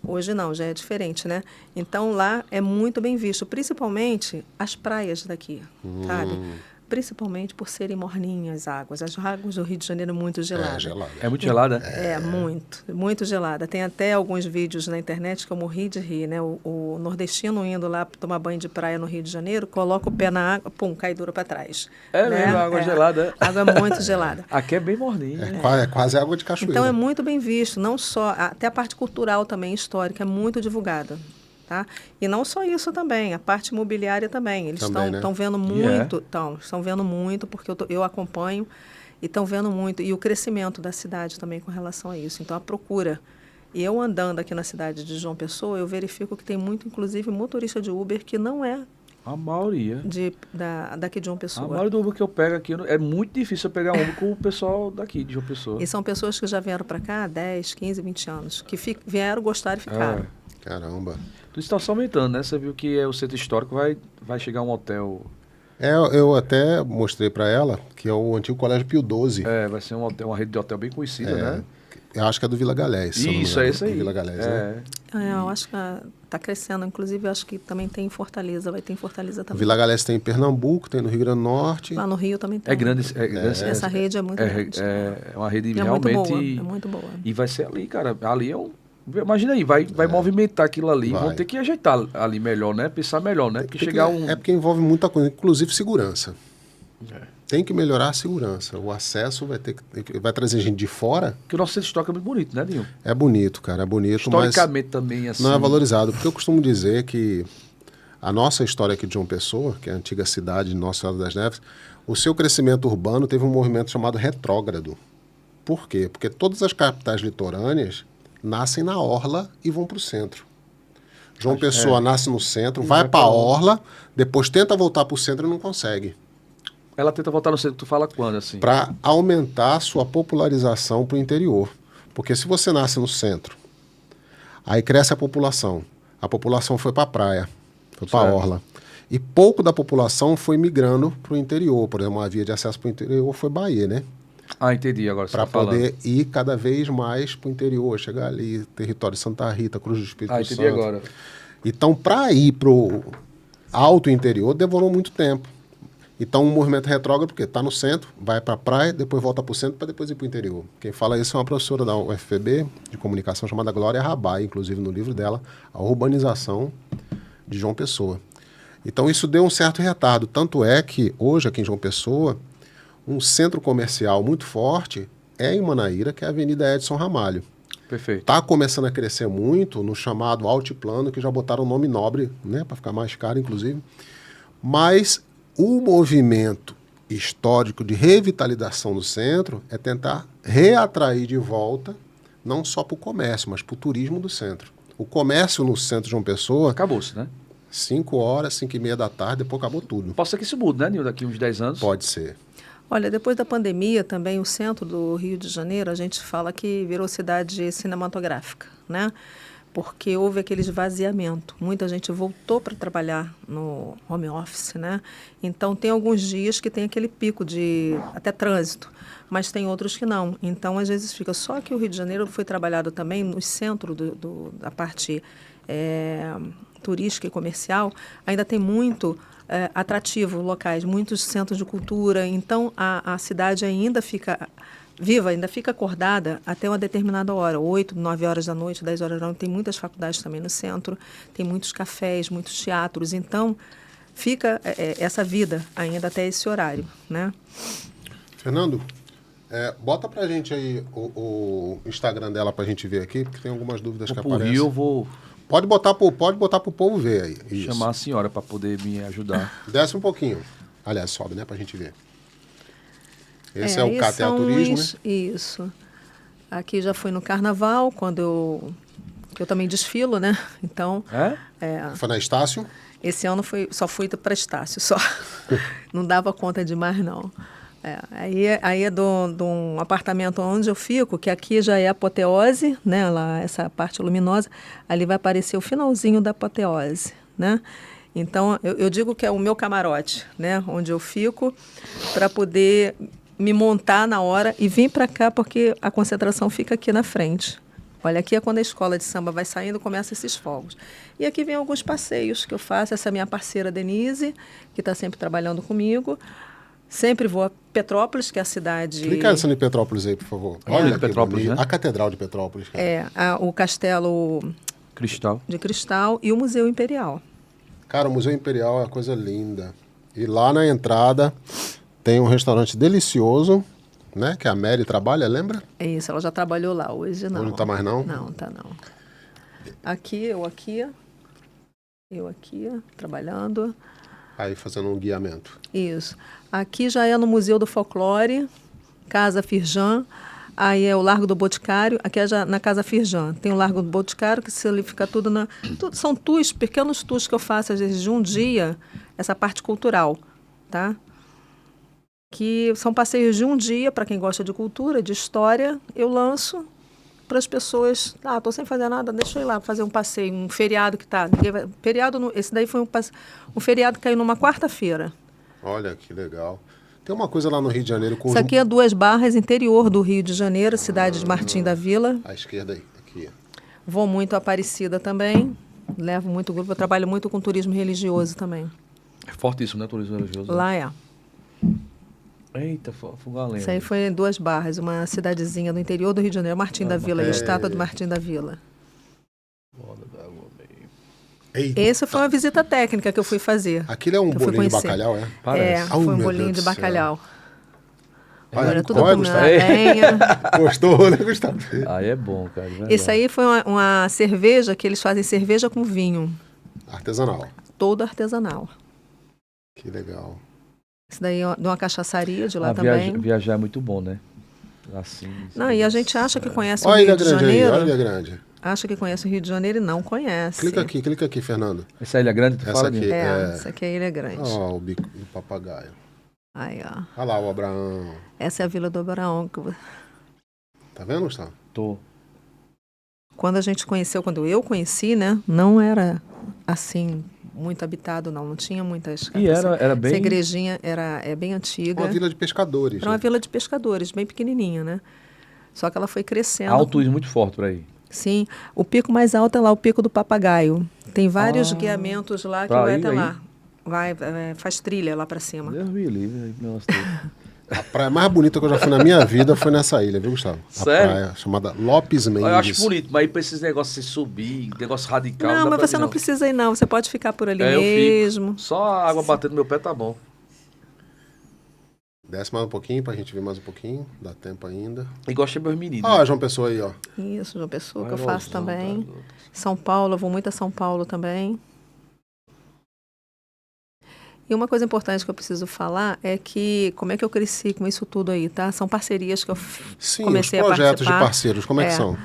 Speaker 3: Hoje não, já é diferente, né? Então lá é muito bem visto, principalmente as praias daqui, sabe? Principalmente por serem morninhas águas. As águas do Rio de Janeiro muito geladas.
Speaker 2: É muito gelada?
Speaker 3: Muito gelada. Tem até alguns vídeos na internet que eu morri de rir, né? O nordestino indo lá tomar banho de praia no Rio de Janeiro, coloca o pé na água, pum, cai duro para trás.
Speaker 2: É mesmo, água gelada.
Speaker 3: A água é muito gelada.
Speaker 2: Aqui é bem morninha.
Speaker 1: É quase água de cachoeira.
Speaker 3: Então é muito bem visto, não só, até a parte cultural também, histórica, é muito divulgada. Tá? E não só isso também, a parte imobiliária também. Eles estão vendo muito, estão vendo muito, porque eu acompanho e estão vendo muito. E o crescimento da cidade também com relação a isso. Então, a procura. E eu andando aqui na cidade de João Pessoa, eu verifico que tem muito, inclusive, motorista de Uber que não é
Speaker 2: A maioria.
Speaker 3: daqui de João Pessoa.
Speaker 2: A maioria do Uber que eu pego aqui, é muito difícil eu pegar um Uber com o pessoal daqui de João Pessoa.
Speaker 3: E são pessoas que já vieram para cá há 10, 15, 20 anos, que vieram, gostaram e ficaram.
Speaker 1: Caramba.
Speaker 2: Tudo está só aumentando, né? Você viu que o centro histórico vai chegar um hotel.
Speaker 1: Eu até mostrei para ela que é o antigo Colégio Pio XII.
Speaker 2: Vai ser um hotel, uma rede de hotel bem conhecida, né?
Speaker 1: Eu acho que é do Vila Galés. se eu não me
Speaker 2: Isso, é
Speaker 1: engano.
Speaker 2: isso aí.
Speaker 1: Do Vila Galés, né?
Speaker 3: Eu acho que está crescendo. Inclusive, eu acho que também tem em Fortaleza. Vai ter em Fortaleza
Speaker 1: O
Speaker 3: também.
Speaker 1: Vila Galés tem em Pernambuco, tem no Rio Grande do Norte.
Speaker 3: Lá no Rio também tem.
Speaker 2: É grande.
Speaker 3: Essa rede é muito grande.
Speaker 2: É uma rede
Speaker 3: É muito
Speaker 2: realmente.
Speaker 3: boa. É muito boa.
Speaker 2: E vai ser ali, cara. Ali é um. Imagina aí, vai movimentar aquilo ali.
Speaker 1: Vai.
Speaker 2: Vão ter que ajeitar ali melhor, né? Pensar melhor, né? Porque chegar um.
Speaker 1: É porque envolve muita coisa, inclusive segurança. Tem que melhorar a segurança. O acesso vai trazer gente de fora.
Speaker 2: Porque o nosso centro histórico é muito bonito, né, Dinho?
Speaker 1: É bonito, cara, é bonito,
Speaker 2: Historicamente
Speaker 1: mas
Speaker 2: também, assim.
Speaker 1: não é valorizado. Porque eu costumo dizer que a nossa história aqui de João Pessoa, que é a antiga cidade de Nossa Senhora das Neves, o seu crescimento urbano teve um movimento chamado retrógrado. Por quê? Porque todas as capitais litorâneas nascem na orla e vão para o centro. João Pessoa nasce no centro, vai para a orla, depois tenta voltar para o centro e não consegue.
Speaker 2: Ela tenta voltar no centro, tu fala quando, assim?
Speaker 1: Para aumentar a sua popularização para o interior. Porque se você nasce no centro, aí cresce a população foi para a praia, foi para a orla. E pouco da população foi migrando para o interior. Por exemplo, uma via de acesso para o interior foi Bahia, né?
Speaker 2: Ah, entendi agora.
Speaker 1: Para poder ir cada vez mais para o interior, chegar ali, território de Santa Rita, Cruz do Espírito Santo.
Speaker 2: Entendi agora.
Speaker 1: Então, para ir para o alto interior, demorou muito tempo. Então, um movimento retrógrado, porque está no centro, vai para a praia, depois volta para o centro, para depois ir para o interior. Quem fala isso é uma professora da UFPB, de comunicação, chamada Glória Rabai, inclusive no livro dela, A Urbanização de João Pessoa. Então, isso deu um certo retardo. Tanto é que, hoje, aqui em João Pessoa, um centro comercial muito forte é em Manaíra, que é a Avenida Edson Ramalho.
Speaker 2: Perfeito.
Speaker 1: Está começando a crescer muito no chamado Altiplano, que já botaram o nome nobre, né, para ficar mais caro, inclusive. Mas o movimento histórico de revitalização do centro é tentar reatrair de volta, não só para o comércio, mas para o turismo do centro. O comércio no centro de João Pessoa...
Speaker 2: Acabou-se, né?
Speaker 1: 5 horas, 5h30 da tarde, depois acabou tudo.
Speaker 2: Pode ser que isso mude, né, Nil, daqui uns 10 anos?
Speaker 1: Pode ser.
Speaker 3: Olha, depois da pandemia também o centro do Rio de Janeiro, a gente fala que virou cidade cinematográfica, né? Porque houve aquele esvaziamento. Muita gente voltou para trabalhar no home office, né? Então, tem alguns dias que tem aquele pico de até trânsito, mas tem outros que não. Então, às vezes fica só que o Rio de Janeiro foi trabalhado também no centro da parte turística e comercial, ainda tem muito atrativo locais, muitos centros de cultura. Então, a cidade ainda fica viva, ainda fica acordada até uma determinada hora, 8, 9 horas da noite, 10 horas da noite. Tem muitas faculdades também no centro, tem muitos cafés, muitos teatros. Então, fica essa vida ainda até esse horário, né?
Speaker 1: Fernando, bota pra gente aí o Instagram dela pra gente ver aqui, porque tem algumas dúvidas que aparecem.
Speaker 2: Eu vou
Speaker 1: Pode botar pro povo ver aí. Isso.
Speaker 2: chamar a senhora para poder me ajudar.
Speaker 1: Desce um pouquinho. Aliás, sobe, né, pra gente ver. Esse é o
Speaker 3: aí
Speaker 1: KTA
Speaker 3: são
Speaker 1: Turismo,
Speaker 3: os-
Speaker 1: né?
Speaker 3: Isso. Aqui já fui no carnaval, quando eu também desfilo, né? Então,
Speaker 1: Foi na Estácio.
Speaker 3: esse ano só fui para Estácio, só. Não dava conta de mais, não. Aí é de um apartamento onde eu fico, que aqui já é apoteose, né? Lá, essa parte luminosa, ali vai aparecer o finalzinho da apoteose, né? Então, eu digo que é o meu camarote, né? Onde eu fico para poder me montar na hora e vir para cá, porque a concentração fica aqui na frente. Olha, aqui é quando a escola de samba vai saindo, começa esses fogos. E aqui vem alguns passeios que eu faço. Essa é a minha parceira Denise, que está sempre trabalhando comigo. Sempre vou a Petrópolis, que é a cidade...
Speaker 1: Clica essa em Petrópolis aí, por favor.
Speaker 2: Olha,
Speaker 1: que
Speaker 2: Petrópolis,
Speaker 1: bonito.
Speaker 2: né?
Speaker 1: A Catedral de Petrópolis. Cara.
Speaker 3: O Castelo
Speaker 2: Cristal.
Speaker 3: de Cristal e o Museu Imperial.
Speaker 1: Cara, o Museu Imperial é uma coisa linda. E lá na entrada tem um restaurante delicioso, né? Que a Mary trabalha, lembra?
Speaker 3: É isso, ela já trabalhou lá, hoje não.
Speaker 1: Hoje não tá mais, não?
Speaker 3: Não, tá não. Eu aqui, trabalhando.
Speaker 1: Aí fazendo um guiamento.
Speaker 3: Isso. Aqui já é no Museu do Folclore, Casa Firjan. Aí é o Largo do Boticário, aqui é já na Casa Firjan. Tem o Largo do Boticário, que ali fica tudo são tours, pequenos tours que eu faço, às vezes, de um dia, essa parte cultural, tá? Que são passeios de um dia, para quem gosta de cultura, de história, eu lanço para as pessoas. Estou sem fazer nada, deixa eu ir lá fazer um passeio, um feriado que tá. Esse daí foi um feriado que caiu numa quarta-feira.
Speaker 1: Olha que legal. Tem uma coisa lá no Rio de Janeiro com
Speaker 3: Isso aqui é 2 Barras, interior do Rio de Janeiro, cidade de Martim da Vila.
Speaker 1: À esquerda aí, aqui.
Speaker 3: Vou muito a Aparecida também. Levo muito grupo. Eu trabalho muito com turismo religioso também.
Speaker 2: É fortíssimo, né? Turismo religioso.
Speaker 3: Lá é.
Speaker 2: Eita, Fugalém.
Speaker 3: Isso aí foi em 2 Barras, uma cidadezinha do interior do Rio de Janeiro. Martim da Vila, a estátua de Martim da Vila.
Speaker 1: Eita.
Speaker 3: Essa foi uma visita técnica que eu fui fazer.
Speaker 1: Aquilo é um
Speaker 3: que eu fui
Speaker 1: bolinho de
Speaker 3: conhecer.
Speaker 1: bacalhau, é?
Speaker 2: Parece.
Speaker 3: Foi um
Speaker 1: meu
Speaker 3: bolinho
Speaker 1: Deus
Speaker 3: de
Speaker 1: do céu.
Speaker 3: bacalhau.
Speaker 1: Olha,
Speaker 3: Agora tudo
Speaker 1: olha,
Speaker 3: com
Speaker 1: Gustavo.
Speaker 3: lenha.
Speaker 1: Gostou, né, Gustavo?
Speaker 2: Aí é bom, cara. de verdade.
Speaker 3: Esse aí foi uma cerveja que eles fazem cerveja com vinho.
Speaker 1: Artesanal.
Speaker 3: Todo artesanal.
Speaker 1: Que legal.
Speaker 3: Isso daí é de uma cachaçaria de lá
Speaker 2: Viajar,
Speaker 3: também.
Speaker 2: viajar é muito bom, né? Assim.
Speaker 3: Não, e a gente acha que conhece o
Speaker 1: Olha a Ilha
Speaker 3: Rio de
Speaker 1: Grande aí,
Speaker 3: Janeiro.
Speaker 1: olha a Ilha Grande.
Speaker 3: Acha que conhece o Rio de Janeiro e não conhece.
Speaker 1: Clica aqui, Fernando.
Speaker 2: Essa ilha grande, tu
Speaker 1: Essa
Speaker 2: fala
Speaker 1: aqui.
Speaker 2: de...
Speaker 3: Essa aqui é a Ilha Grande.
Speaker 1: Ó, o bico do papagaio.
Speaker 3: Aí, ó.
Speaker 1: Olha lá o Abraão.
Speaker 3: Essa é a Vila do Abraão.
Speaker 1: Tá vendo, Gustavo?
Speaker 2: Tô.
Speaker 3: Quando a gente conheceu, quando eu conheci, né? Não era assim, muito habitado, não. Não tinha muitas...
Speaker 2: E era bem...
Speaker 3: Essa igrejinha é bem antiga.
Speaker 1: Uma vila de pescadores.
Speaker 3: Era uma
Speaker 1: né?
Speaker 3: vila de pescadores, bem pequenininha, né? Só que ela foi crescendo.
Speaker 2: Há um turismo muito forte por aí.
Speaker 3: Sim. O pico mais alto é lá, o Pico do Papagaio. Tem vários guiamentos lá que
Speaker 2: pra
Speaker 3: vai
Speaker 2: ir,
Speaker 3: até
Speaker 2: aí?
Speaker 3: lá. Faz trilha lá pra cima.
Speaker 2: Deus me livre. Nossa, Deus.
Speaker 1: A praia mais bonita que eu já fui na minha vida foi nessa ilha, viu, Gustavo?
Speaker 2: Sério?
Speaker 1: A praia chamada Lopes Mendes.
Speaker 2: Eu acho bonito, mas aí pra esses negócios de subir, negócio radical...
Speaker 3: Não,
Speaker 2: dá
Speaker 3: mas
Speaker 2: pra
Speaker 3: você
Speaker 2: ir,
Speaker 3: não precisa ir, não. Você pode ficar por ali
Speaker 2: É, eu
Speaker 3: mesmo.
Speaker 2: fico. Só a água batendo no meu pé tá bom.
Speaker 1: Desce mais um pouquinho pra gente ver mais um pouquinho. Dá tempo ainda.
Speaker 2: E gosto de meus meninos.
Speaker 1: Ó, João Pessoa aí, ó.
Speaker 3: Isso, João Pessoa, que eu
Speaker 2: Aerosão,
Speaker 3: faço também.
Speaker 2: tá louco.
Speaker 3: São Paulo, eu vou muito a São Paulo também. E uma coisa importante que eu preciso falar é que como é que eu cresci com isso tudo aí, tá? São parcerias que eu
Speaker 1: Sim,
Speaker 3: comecei
Speaker 1: os
Speaker 3: a
Speaker 1: projetos de
Speaker 3: participar.
Speaker 1: parceiros, como é que são?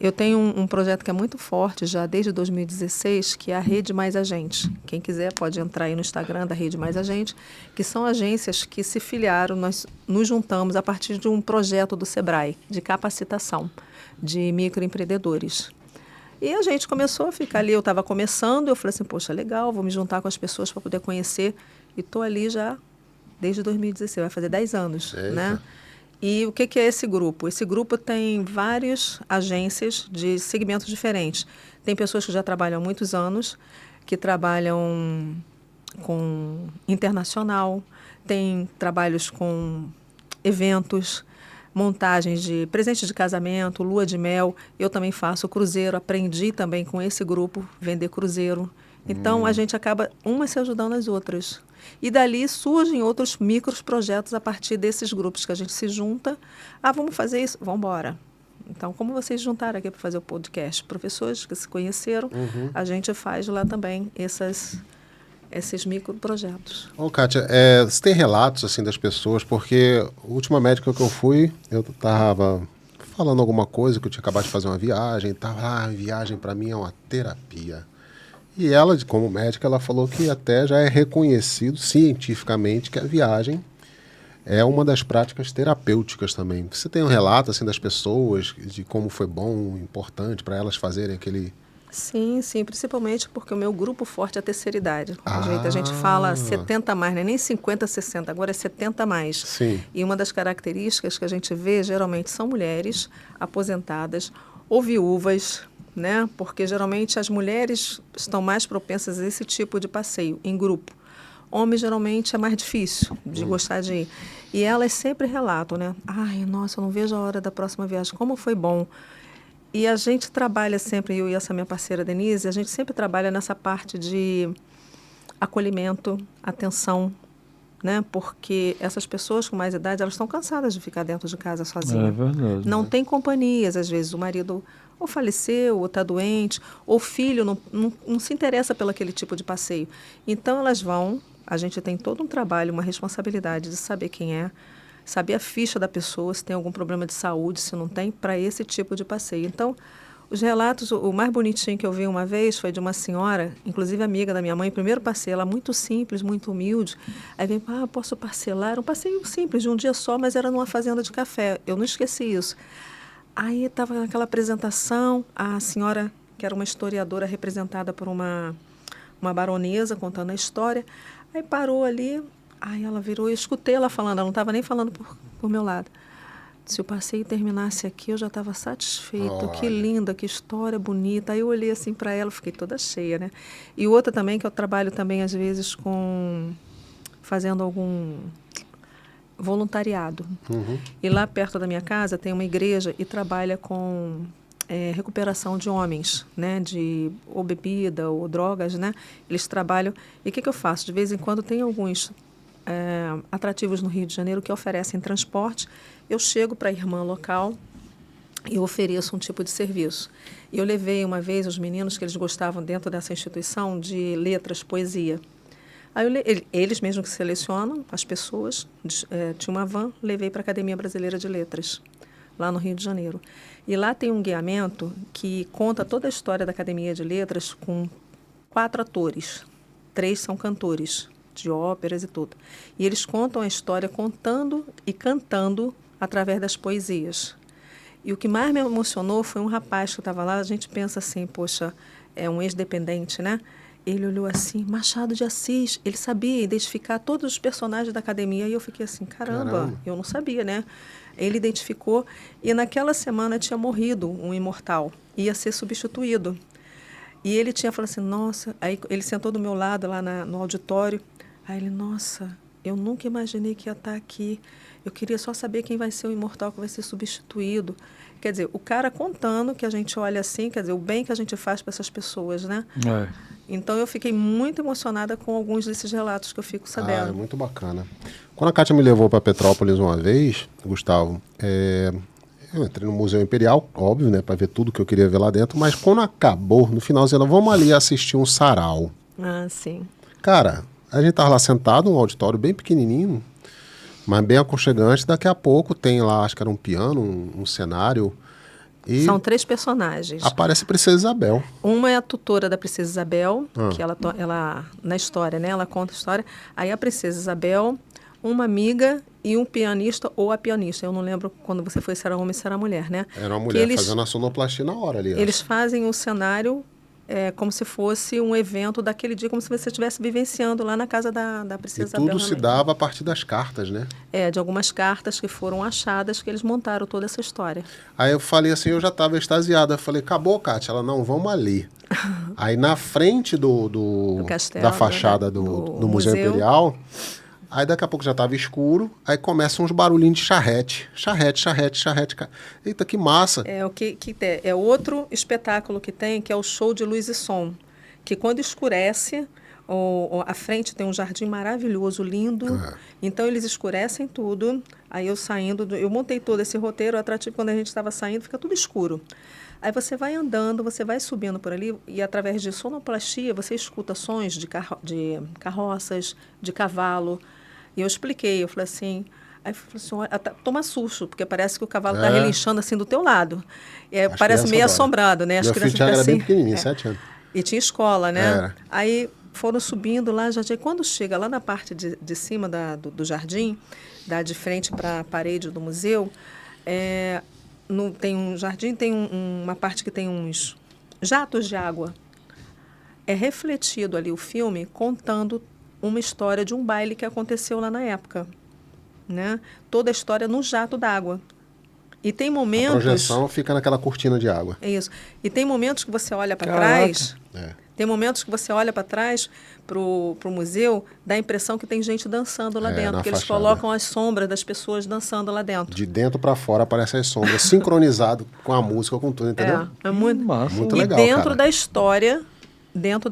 Speaker 3: Eu tenho um projeto que é muito forte já desde 2016, que é a Rede Mais Agente. Quem quiser pode entrar aí no Instagram da Rede Mais Agente, que são agências que se filiaram, nós nos juntamos a partir de um projeto do Sebrae, de capacitação de microempreendedores. E a gente começou a ficar ali, eu estava começando, eu falei assim, poxa, legal, vou me juntar com as pessoas para poder conhecer. E estou ali já desde 2016, vai fazer 10 anos,
Speaker 1: Eita.
Speaker 3: né? E o que é esse grupo? Esse grupo tem várias agências de segmentos diferentes. Tem pessoas que já trabalham há muitos anos, que trabalham com internacional, tem trabalhos com eventos, montagens de presentes de casamento, lua de mel. Eu também faço cruzeiro, aprendi também com esse grupo vender cruzeiro. Então, a gente acaba umas se ajudando as outras. E dali surgem outros micros projetos a partir desses grupos que a gente se junta. Ah, vamos fazer isso? Vamos embora. Então, como vocês juntaram aqui para fazer o podcast? Professores que se conheceram, a gente faz lá também esses microprojetos.
Speaker 1: Ô, Kátia, você tem relatos assim das pessoas, porque a última médica que eu fui, eu tava falando alguma coisa, que eu tinha acabado de fazer uma viagem, viagem para mim é uma terapia. E ela, como médica, ela falou que até já é reconhecido cientificamente que a viagem é uma das práticas terapêuticas também. Você tem um relato assim das pessoas, de como foi bom, importante para elas fazerem aquele...
Speaker 3: Sim, principalmente porque o meu grupo forte é a terceira idade. A gente fala 70 a mais, né? Nem 50, 60, agora é 70 a mais.
Speaker 1: Sim.
Speaker 3: E uma das características que a gente vê, geralmente, são mulheres aposentadas ou viúvas, né? Porque geralmente as mulheres estão mais propensas a esse tipo de passeio em grupo. Homens, geralmente, é mais difícil de gostar de ir. E elas sempre relatam, né? Ai, nossa, eu não vejo a hora da próxima viagem. Como foi bom. E a gente trabalha sempre, eu e essa minha parceira Denise, a gente sempre trabalha nessa parte de acolhimento, atenção, né? Porque essas pessoas com mais idade, elas estão cansadas de ficar dentro de casa sozinhas.
Speaker 2: É verdade.
Speaker 3: Não tem companhias, às vezes o marido ou faleceu, ou está doente, ou o filho não se interessa pelo aquele tipo de passeio. Então elas vão, a gente tem todo um trabalho, uma responsabilidade de saber quem é, saber a ficha da pessoa, se tem algum problema de saúde, se não tem, para esse tipo de passeio. Então, os relatos, o mais bonitinho que eu vi uma vez foi de uma senhora, inclusive amiga da minha mãe, primeiro passeio, ela muito simples, muito humilde. Aí vem, posso parcelar? Um passeio simples, de um dia só, mas era numa fazenda de café. Eu não esqueci isso. Aí estava naquela apresentação, a senhora, que era uma historiadora representada por uma baronesa, contando a história, aí parou ali. Aí ela virou, eu escutei ela falando, ela não estava nem falando por meu lado. Se o passeio terminasse aqui, eu já estava satisfeita. Que
Speaker 1: Olha.
Speaker 3: linda, que história bonita. Aí eu olhei assim para ela, fiquei toda cheia, né? E outra também, que eu trabalho também, às vezes, fazendo algum voluntariado. E lá perto da minha casa tem uma igreja e trabalha com recuperação de homens, né? De ou bebida ou drogas, né? Eles trabalham... E o que eu faço? De vez em quando tem alguns atrativos no Rio de Janeiro que oferecem transporte. Eu chego para a irmã local e ofereço um tipo de serviço. E eu levei uma vez os meninos que eles gostavam dentro dessa instituição de letras, poesia. Aí eles mesmos que selecionam as pessoas, tinha uma van, levei para a Academia Brasileira de Letras, lá no Rio de Janeiro. E lá tem um guiamento que conta toda a história da Academia de Letras com 4 atores. 3 são cantores de óperas e tudo. E eles contam a história contando e cantando através das poesias. E o que mais me emocionou foi um rapaz que estava lá, a gente pensa assim, poxa, é um ex-dependente, né? Ele olhou assim, Machado de Assis, ele sabia identificar todos os personagens da academia, e eu fiquei assim, caramba, eu não sabia, né? Ele identificou, e naquela semana tinha morrido um imortal, ia ser substituído. E ele tinha falado assim, nossa, aí ele sentou do meu lado lá no auditório, aí ele, nossa, eu nunca imaginei que ia estar aqui. Eu queria só saber quem vai ser o imortal que vai ser substituído. Quer dizer, o cara contando que a gente olha assim, quer dizer, o bem que a gente faz para essas pessoas, né? Então, eu fiquei muito emocionada com alguns desses relatos que eu fico sabendo.
Speaker 1: É muito bacana. Quando a Kátia me levou para Petrópolis uma vez, Gustavo, eu entrei no Museu Imperial, óbvio, né, para ver tudo que eu queria ver lá dentro, mas quando acabou, no finalzinho, vamos ali assistir um sarau.
Speaker 3: Ah, sim.
Speaker 1: Cara, a gente tava lá sentado, um auditório bem pequenininho, mas bem aconchegante. Daqui a pouco tem lá, acho que era um piano, um cenário. E
Speaker 3: são 3 personagens.
Speaker 1: aparece a Princesa Isabel.
Speaker 3: Uma é a tutora da Princesa Isabel, que ela, na história, né? Ela conta a história. Aí a Princesa Isabel, uma amiga e um pianista ou a pianista. Eu não lembro quando você foi se era homem ou se era mulher, né?
Speaker 1: Era uma mulher fazendo a sonoplastia na hora ali.
Speaker 3: Eles fazem o cenário como se fosse um evento daquele dia, como se você estivesse vivenciando lá na casa da Princesa Isabel.
Speaker 1: E tudo se dava a partir das cartas, né?
Speaker 3: De algumas cartas que foram achadas, que eles montaram toda essa história.
Speaker 1: Aí eu falei assim, eu já estava extasiada. Eu falei, acabou, Kátia? Ela, não, vamos ali. Aí na frente do castelo, da fachada do Museu Imperial, aí daqui a pouco já estava escuro, aí começam uns barulhinhos de charrete. Charrete. Eita, que massa.
Speaker 3: É outro espetáculo que tem, que é o show de luz e som. Que quando escurece, à frente tem um jardim maravilhoso, lindo. Então eles escurecem tudo. Aí eu montei todo esse roteiro atrativo, quando a gente estava saindo, fica tudo escuro. Aí você vai andando, você vai subindo por ali e através de sonoplastia você escuta sons de carroças, de cavalo. E eu expliquei, eu falei assim... Aí eu falei assim, toma susto, porque parece que o cavalo está relinchando assim do teu lado. Parece meio assombrado, né?
Speaker 1: Meu filho era bem pequenininho, 7 anos.
Speaker 3: E tinha escola, né? Aí foram subindo lá, quando chega lá na parte de cima do jardim, de frente para a parede do museu, tem um jardim, tem uma parte que tem uns jatos de água. É refletido ali o filme contando uma história de um baile que aconteceu lá na época, né? Toda a história no jato d'água. E tem momentos...
Speaker 1: A projeção fica naquela cortina de água.
Speaker 3: É isso. E tem momentos que você olha para trás... Tem momentos que você olha para trás, pro museu, dá a impressão que tem gente dançando lá dentro, porque eles colocam as sombras das pessoas dançando lá dentro.
Speaker 1: De dentro para fora aparecem as sombras, sincronizado com a música, com tudo, entendeu?
Speaker 3: É muito massa.
Speaker 1: Muito legal,
Speaker 3: dentro da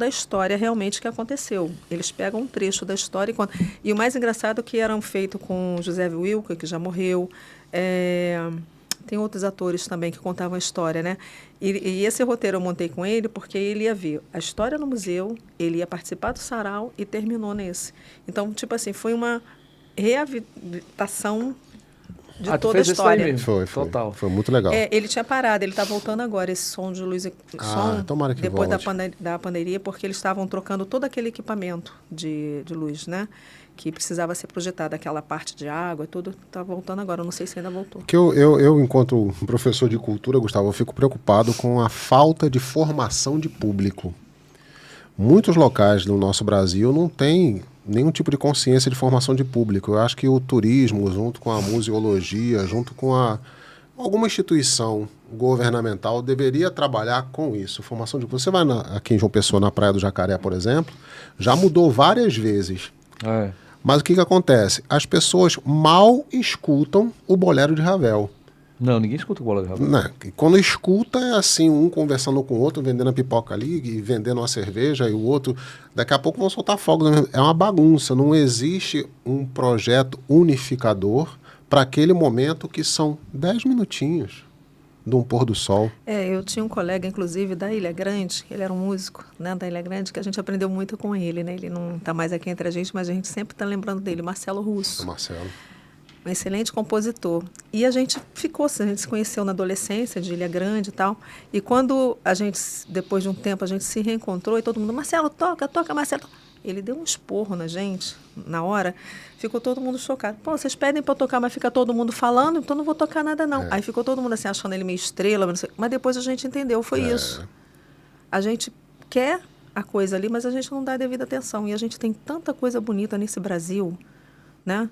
Speaker 3: história realmente que aconteceu. Eles pegam um trecho da história e contam. E o mais engraçado é que eram feitos com José Wilker, que já morreu. Tem outros atores também que contavam a história, né? E esse roteiro eu montei com ele porque ele ia ver a história no museu, ele ia participar do sarau e terminou nesse. Então, tipo assim, foi uma reabilitação de toda a história.
Speaker 1: Foi. Total. Foi muito legal.
Speaker 3: Ele tinha parado, ele está voltando agora, esse som de luz e som,
Speaker 1: tomara que
Speaker 3: depois
Speaker 1: volte.
Speaker 3: da pandemia, porque eles estavam trocando todo aquele equipamento de luz, né? Que precisava ser projetado, aquela parte de água, tudo está voltando agora. Eu não sei se ainda voltou.
Speaker 1: Que eu, enquanto professor de cultura, Gustavo, eu fico preocupado com a falta de formação de público. Muitos locais do nosso Brasil não têm nenhum tipo de consciência de formação de público. Eu acho que o turismo, junto com a museologia, junto com alguma instituição governamental, deveria trabalhar com isso. Formação de público. Você vai aqui em João Pessoa, na Praia do Jacaré, por exemplo, já mudou várias vezes. Mas o que acontece? As pessoas mal escutam o bolero de Ravel.
Speaker 2: Não, ninguém escuta o bolero de Ravel.
Speaker 1: Não, quando escuta é assim, um conversando com o outro, vendendo a pipoca ali e vendendo uma cerveja, e o outro, daqui a pouco vão soltar fogos. É uma bagunça, não existe um projeto unificador para aquele momento que são 10 minutinhos de um pôr do sol.
Speaker 3: Eu tinha um colega, inclusive, da Ilha Grande, ele era um músico, né, da Ilha Grande, que a gente aprendeu muito com ele, né? Ele não está mais aqui entre a gente, mas a gente sempre está lembrando dele, Marcelo Russo.
Speaker 1: Marcelo.
Speaker 3: Um excelente compositor. E a gente se conheceu na adolescência, de Ilha Grande e tal. E quando a gente, depois de um tempo, a gente se reencontrou e todo mundo, Marcelo, toca, Marcelo. Ele deu um esporro na gente, na hora, ficou todo mundo chocado. Pô, vocês pedem para eu tocar, mas fica todo mundo falando, então não vou tocar nada não. Aí ficou todo mundo assim, achando ele meio estrela, mas depois a gente entendeu, foi isso. A gente quer a coisa ali, mas a gente não dá a devida atenção. E a gente tem tanta coisa bonita nesse Brasil, né?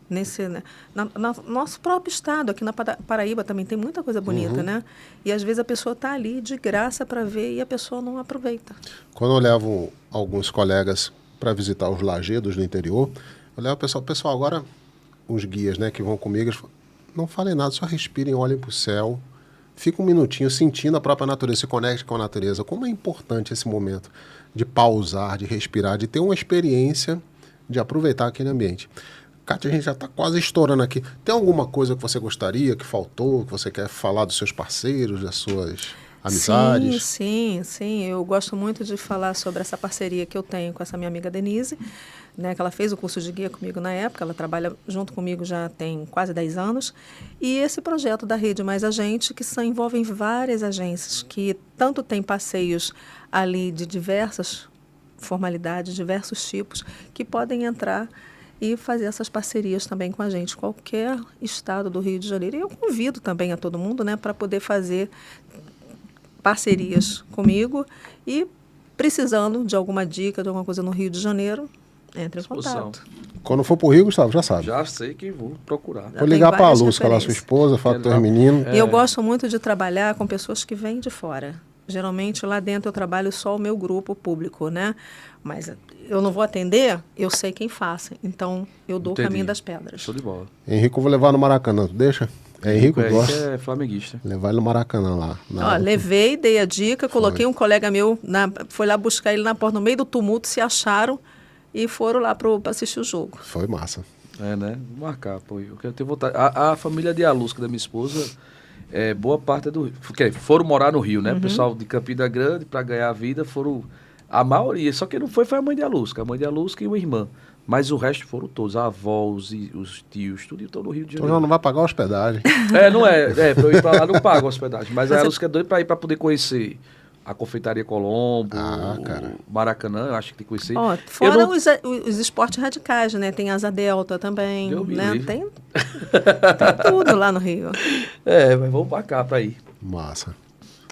Speaker 3: Nosso próprio estado, aqui na Paraíba também tem muita coisa bonita, né? E às vezes a pessoa está ali de graça para ver e a pessoa não aproveita.
Speaker 1: Quando eu levo alguns colegas para visitar os lajedos do interior, eu levo o pessoal agora, os guias, né, que vão comigo, eles falam, não falem nada, só respirem, olhem para o céu, fica um minutinho sentindo a própria natureza, se conecte com a natureza. Como é importante esse momento de pausar, de respirar, de ter uma experiência, de aproveitar aquele ambiente. Kátia, a gente já está quase estourando aqui. Tem alguma coisa que você gostaria, que faltou, que você quer falar dos seus parceiros, das suas amizades?
Speaker 3: Sim. Eu gosto muito de falar sobre essa parceria que eu tenho com essa minha amiga Denise, né, que ela fez o curso de guia comigo na época, ela trabalha junto comigo já tem quase 10 anos, e esse projeto da Rede Mais Agente, que envolve várias agências, que tanto tem passeios ali de diversas formalidades, diversos tipos, que podem entrar e fazer essas parcerias também com a gente, qualquer estado do Rio de Janeiro. E eu convido também a todo mundo, né, para poder fazer parcerias comigo e, precisando de alguma dica, de alguma coisa no Rio de Janeiro, entre em contato.
Speaker 1: Quando for pro Rio, Gustavo, já sabe.
Speaker 2: Já sei que vou procurar.
Speaker 1: Vou ligar para a Luz, que ela é sua esposa, fala com os meninos.
Speaker 3: E eu gosto muito de trabalhar com pessoas que vêm de fora. Geralmente, lá dentro, eu trabalho só o meu grupo público, né? Mas eu não vou atender, eu sei quem faça. Então, eu dou o caminho das pedras.
Speaker 2: Show de bola.
Speaker 1: Henrique, eu vou levar no Maracanã. Tu deixa? Henrique gosta.
Speaker 2: É flamenguista.
Speaker 1: Levar ele no Maracanã lá.
Speaker 3: Levei, dei a dica, coloquei um colega meu, foi lá buscar ele na porta, no meio do tumulto, se acharam e foram lá para assistir o jogo.
Speaker 1: Foi massa.
Speaker 2: Né? Vou marcar, pô. Eu quero ter vontade. A família de Alusca, da minha esposa, boa parte é do Rio. Foram morar no Rio, né? O pessoal de Campina Grande, para ganhar a vida, foram... A maioria, só que não foi a mãe de Alusca. A mãe de Alusca e uma irmã. Mas o resto foram todos, a avó, os tios, tudo estão no Rio de Janeiro.
Speaker 1: Então já não vai pagar a hospedagem.
Speaker 2: Não é. Pra eu ir pra lá não pago a hospedagem. Mas a Alusca é doido pra ir pra poder conhecer a Confeitaria Colombo, o Maracanã, eu acho que tem que conhecer.
Speaker 3: Fora os esportes radicais, né? Tem Asa Delta também, né? Tem tudo lá no Rio.
Speaker 2: Mas vamos pra cá pra ir.
Speaker 1: Massa.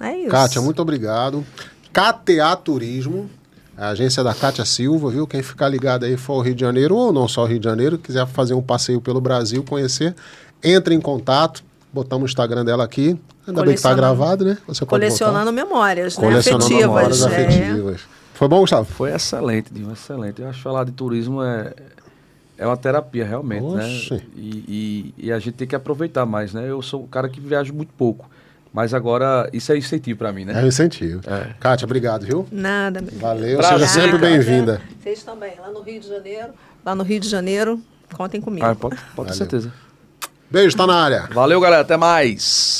Speaker 3: É isso.
Speaker 1: Kátia, muito obrigado. KTA Turismo, a agência da Kátia Silva, viu? Quem ficar ligado aí for o Rio de Janeiro, ou não só o Rio de Janeiro, quiser fazer um passeio pelo Brasil, conhecer, entre em contato, botamos o Instagram dela aqui, ainda bem que está gravado, né? Você
Speaker 3: colecionando memórias, né?
Speaker 1: Colecionando memórias afetivas. Foi bom, Gustavo?
Speaker 2: Foi excelente, Dinho, excelente. Eu acho que falar de turismo é uma terapia, realmente, né? E a gente tem que aproveitar mais, né? Eu sou um cara que viaja muito pouco. Mas agora, isso é incentivo para mim, né?
Speaker 1: É um incentivo. Kátia, obrigado, viu?
Speaker 3: Nada, meu.
Speaker 1: Valeu, seja sempre bem-vinda.
Speaker 3: Vocês também, lá no Rio de Janeiro, contem comigo.
Speaker 2: Pode ter certeza.
Speaker 1: Beijo, tá na área.
Speaker 2: Valeu, galera, até mais.